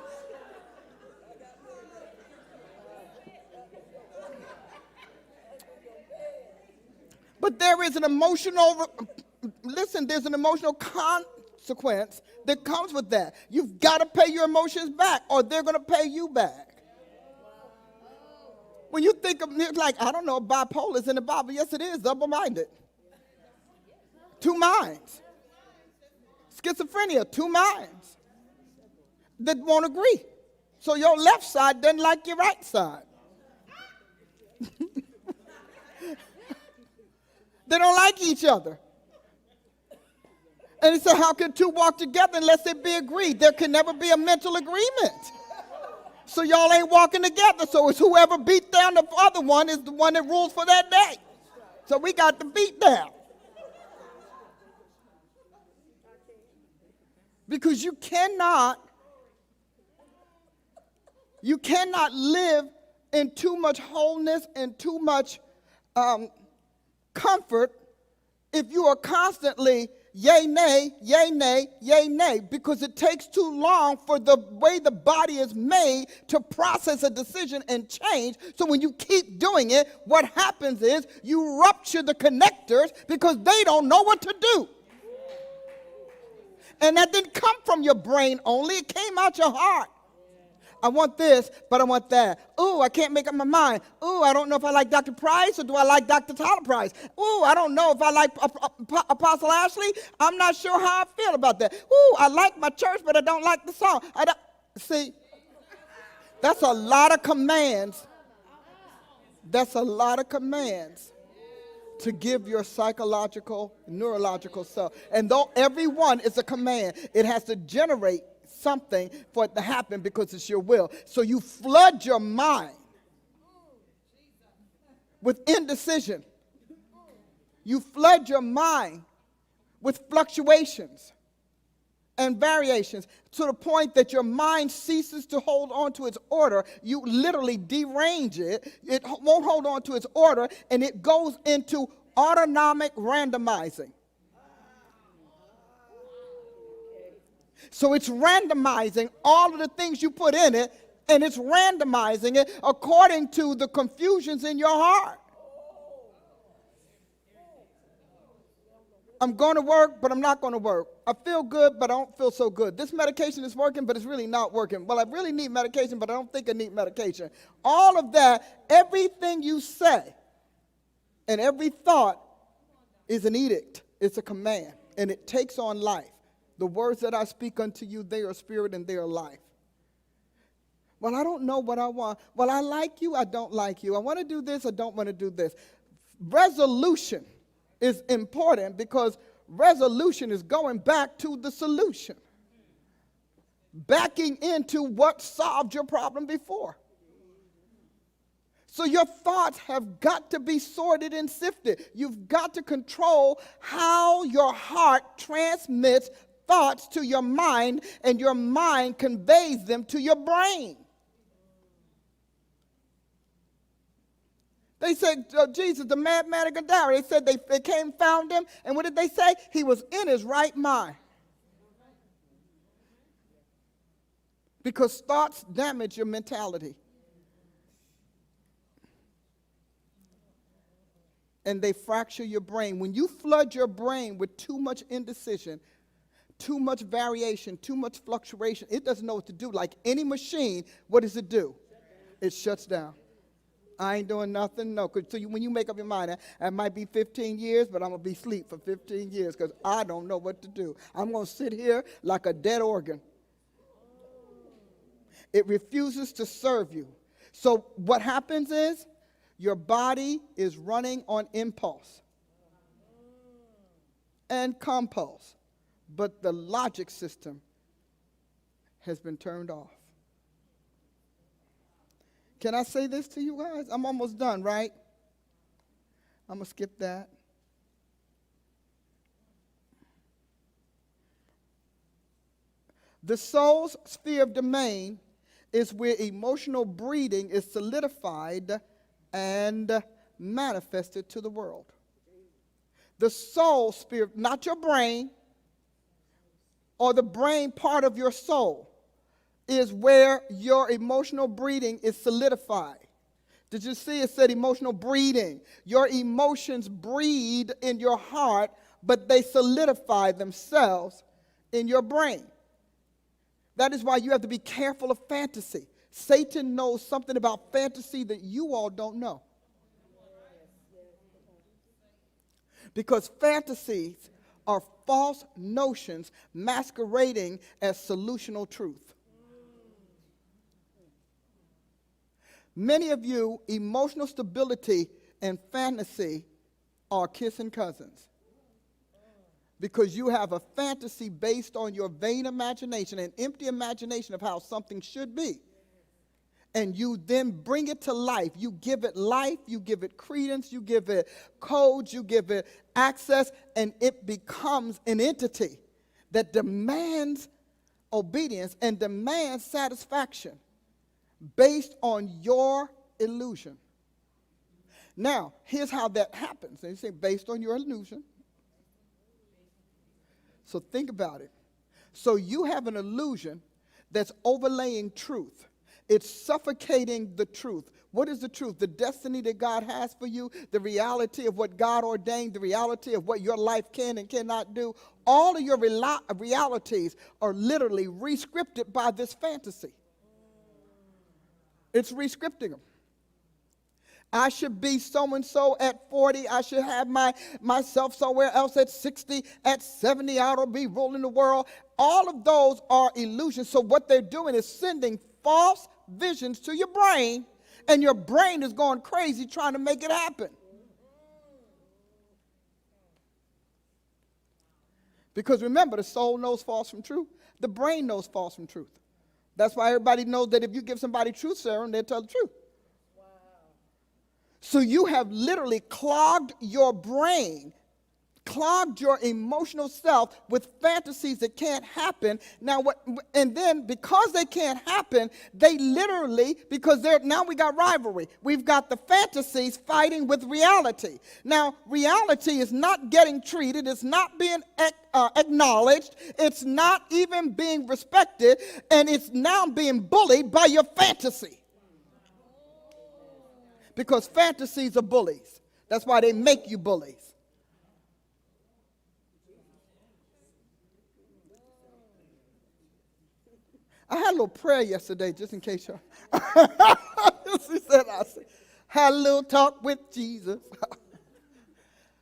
Speaker 1: But there is an emotional, listen, there's an emotional consequence that comes with that. You've got to pay your emotions back or they're going to pay you back. When you think of it like, I don't know, bipolar is in the Bible. Yes, it is, double-minded. Two minds. Schizophrenia, two minds that won't agree. So your left side doesn't like your right side. They don't like each other. And he said, how can two walk together unless they be agreed? There can never be a mental agreement. So y'all ain't walking together. So it's whoever beat down the other one is the one that rules for that day. So we got the beat down. Because you cannot live in too much wholeness and too much comfort if you are constantly yay, nay, yay, nay, yay, nay, because it takes too long for the way the body is made to process a decision and change. So when you keep doing it, what happens is you rupture the connectors because they don't know what to do. And that didn't come from your brain only, it came out your heart. I want this, but I want that. Ooh, I can't make up my mind. Ooh, I don't know if I like Dr. Price or do I like Dr. Paula Price. Ooh, I don't know if I like Apostle Ashley. I'm not sure how I feel about that. Ooh, I like my church, but I don't like the song. See, that's a lot of commands. That's a lot of commands to give your psychological, neurological self. And though every one is a command, it has to generate something for it to happen because it's your will. So you flood your mind with indecision. You flood your mind with fluctuations and variations to the point that your mind ceases to hold on to its order. You literally derange it. It won't hold on to its order, and it goes into autonomic randomizing. So it's randomizing all of the things you put in it, and it's randomizing it according to the confusions in your heart. I'm going to work, but I'm not going to work. I feel good, but I don't feel so good. This medication is working, but it's really not working. Well, I really need medication, but I don't think I need medication. All of that, everything you say and every thought is an edict. It's a command, and it takes on life. The words that I speak unto you, they are spirit and they are life. Well, I don't know what I want. Well, I like you, I don't like you. I want to do this, I don't want to do this. Resolution is important because resolution is going back to the solution. Backing into what solved your problem before. So your thoughts have got to be sorted and sifted. You've got to control how your heart transmits thoughts to your mind, and your mind conveys them to your brain. They said, Jesus, the madman of Gadara, they said they came, found him, and what did they say? He was in his right mind. Because thoughts damage your mentality. And they fracture your brain. When you flood your brain with too much indecision, too much variation, too much fluctuation, it doesn't know what to do. Like any machine, what does it do? It shuts down. I ain't doing nothing, no. Cause when you make up your mind, it might be 15 years, but I'm going to be asleep for 15 years because I don't know what to do. I'm going to sit here like a dead organ. It refuses to serve you. So what happens is your body is running on impulse and compulse, but the logic system has been turned off. Can I say this to you guys? I'm almost done, right? I'm going to skip that. The soul's sphere of domain is where emotional breeding is solidified and manifested to the world. The soul sphere, not your brain or the brain part of your soul, is where your emotional breeding is solidified. Did you see it said emotional breeding? Your emotions breed in your heart, but they solidify themselves in your brain. That is why you have to be careful of fantasy. Satan knows something about fantasy that you all don't know. Because fantasies are false notions masquerading as solutional truth. Many of you, emotional stability and fantasy are kissing cousins. Because you have a fantasy based on your vain imagination, an empty imagination of how something should be. And you then bring it to life. You give it life, you give it credence, you give it codes, you give it access, and it becomes an entity that demands obedience and demands satisfaction based on your illusion. Now, here's how that happens. And you say, based on your illusion. So think about it. So you have an illusion that's overlaying truth. It's suffocating the truth. What is the truth? The destiny that God has for you, the reality of what God ordained, the reality of what your life can and cannot do. All of your realities are literally re-scripted by this fantasy. It's re-scripting them. I should be so-and-so at 40. I should have myself somewhere else at 60. At 70, I ought to be ruling the world. All of those are illusions. So what they're doing is sending false visions to your brain, and your brain is going crazy trying to make it happen. Because remember, the soul knows false from true. The brain knows false from truth. That's why everybody knows that if you give somebody truth serum, they'll tell the truth. So you have literally clogged your brain, clogged your emotional self with fantasies that can't happen. Now, and then because they can't happen, they literally, now we got rivalry. We've got the fantasies fighting with reality. Now, reality is not getting treated. It's not being acknowledged. It's not even being respected. And it's now being bullied by your fantasy. Because fantasies are bullies. That's why they make you bullies. I had a little prayer yesterday, just in case y'all. She said, I had a little talk with Jesus.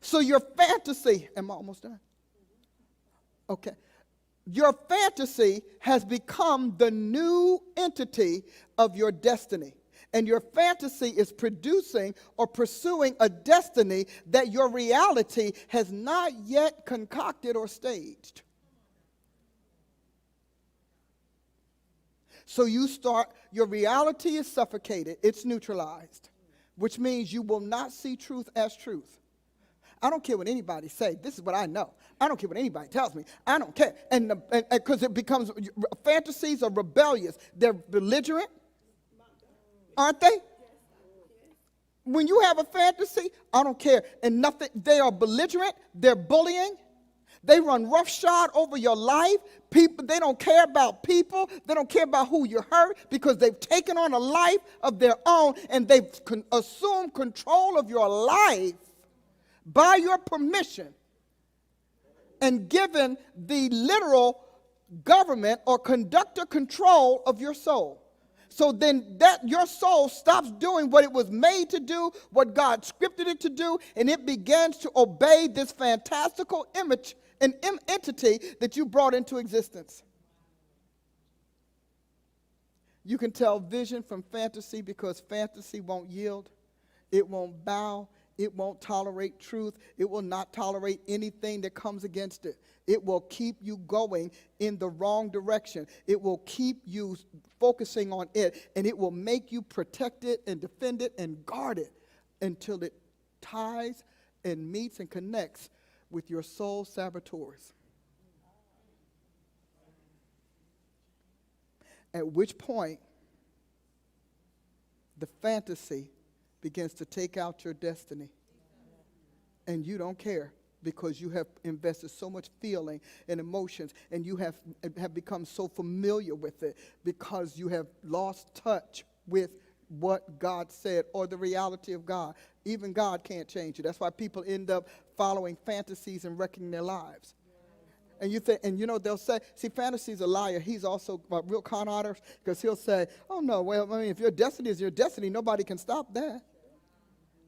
Speaker 1: So your fantasy, am I almost done? Okay. Your fantasy has become the new entity of your destiny. And your fantasy is producing or pursuing a destiny that your reality has not yet concocted or staged. So your reality is suffocated, it's neutralized, which means you will not see truth as truth. I don't care what anybody say. This is what I know. I don't care what anybody tells me. I don't care. And because it becomes, fantasies are rebellious. They're belligerent. Aren't they? When you have a fantasy, I don't care. And nothing, they are belligerent, they're bullying, they run roughshod over your life. People, they don't care about people, they don't care about who you hurt because they've taken on a life of their own and they've assumed control of your life by your permission and given the literal government or conductor control of your soul. So then that your soul stops doing what it was made to do, what God scripted it to do, and it begins to obey this fantastical image and entity that you brought into existence. You can tell vision from fantasy because fantasy won't yield. It won't bow. It won't tolerate truth. It will not tolerate anything that comes against it. It will keep you going in the wrong direction. It will keep you focusing on it, and it will make you protect it and defend it and guard it until it ties and meets and connects with your soul saboteurs. At which point, the fantasy begins to take out your destiny. And you don't care because you have invested so much feeling and emotions, and you have become so familiar with it because you have lost touch with what God said or the reality of God. Even God can't change you. That's why people end up following fantasies and wrecking their lives. And you think, and you know, they'll say, see, fantasy's a liar. He's also a real con artist because he'll say, oh no, well, I mean, if your destiny is your destiny, nobody can stop that.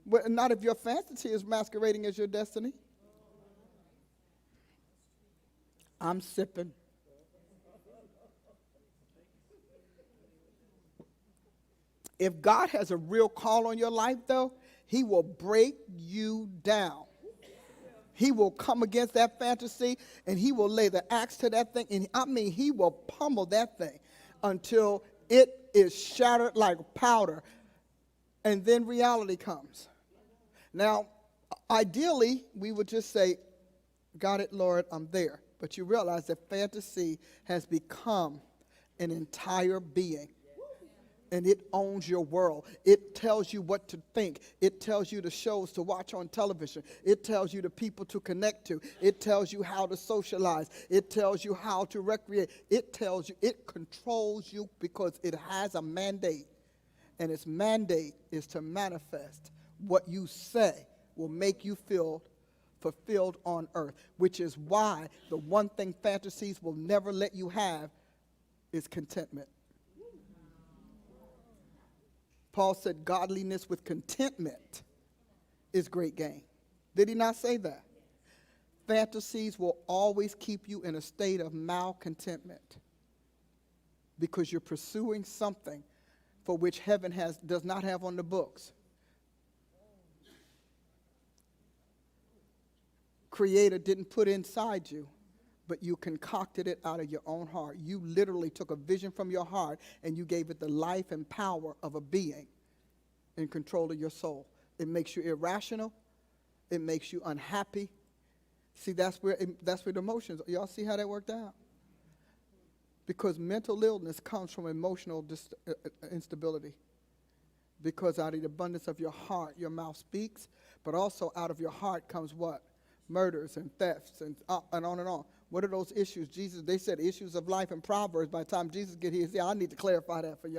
Speaker 1: But not if your fantasy is masquerading as your destiny. I'm sipping. If God has a real call on your life, though, he will break you down. He will come against that fantasy, and he will lay the axe to that thing. And I mean, he will pummel that thing until it is shattered like powder. And then reality comes. Now, ideally, we would just say, got it, Lord, I'm there. But you realize that fantasy has become an entire being. And it owns your world. It tells you what to think. It tells you the shows to watch on television. It tells you the people to connect to. It tells you how to socialize. It tells you how to recreate. It tells you, it controls you because it has a mandate. And its mandate is to manifest what you say will make you feel fulfilled on earth, which is why the one thing fantasies will never let you have is contentment. Paul said godliness with contentment is great gain. Did he not say that? Fantasies will always keep you in a state of malcontentment because you're pursuing something for which heaven does not have on the books. Creator didn't put inside you, but you concocted it out of your own heart. You literally took a vision from your heart and you gave it the life and power of a being in control of your soul. It makes you irrational. It makes you unhappy. See, that's where the emotions, y'all see how that worked out? Because mental illness comes from emotional instability. Because out of the abundance of your heart, your mouth speaks, but also out of your heart comes what? Murders and thefts and on and on. What are those issues? They said issues of life in Proverbs. By the time Jesus gets here, he said, I need to clarify that for you.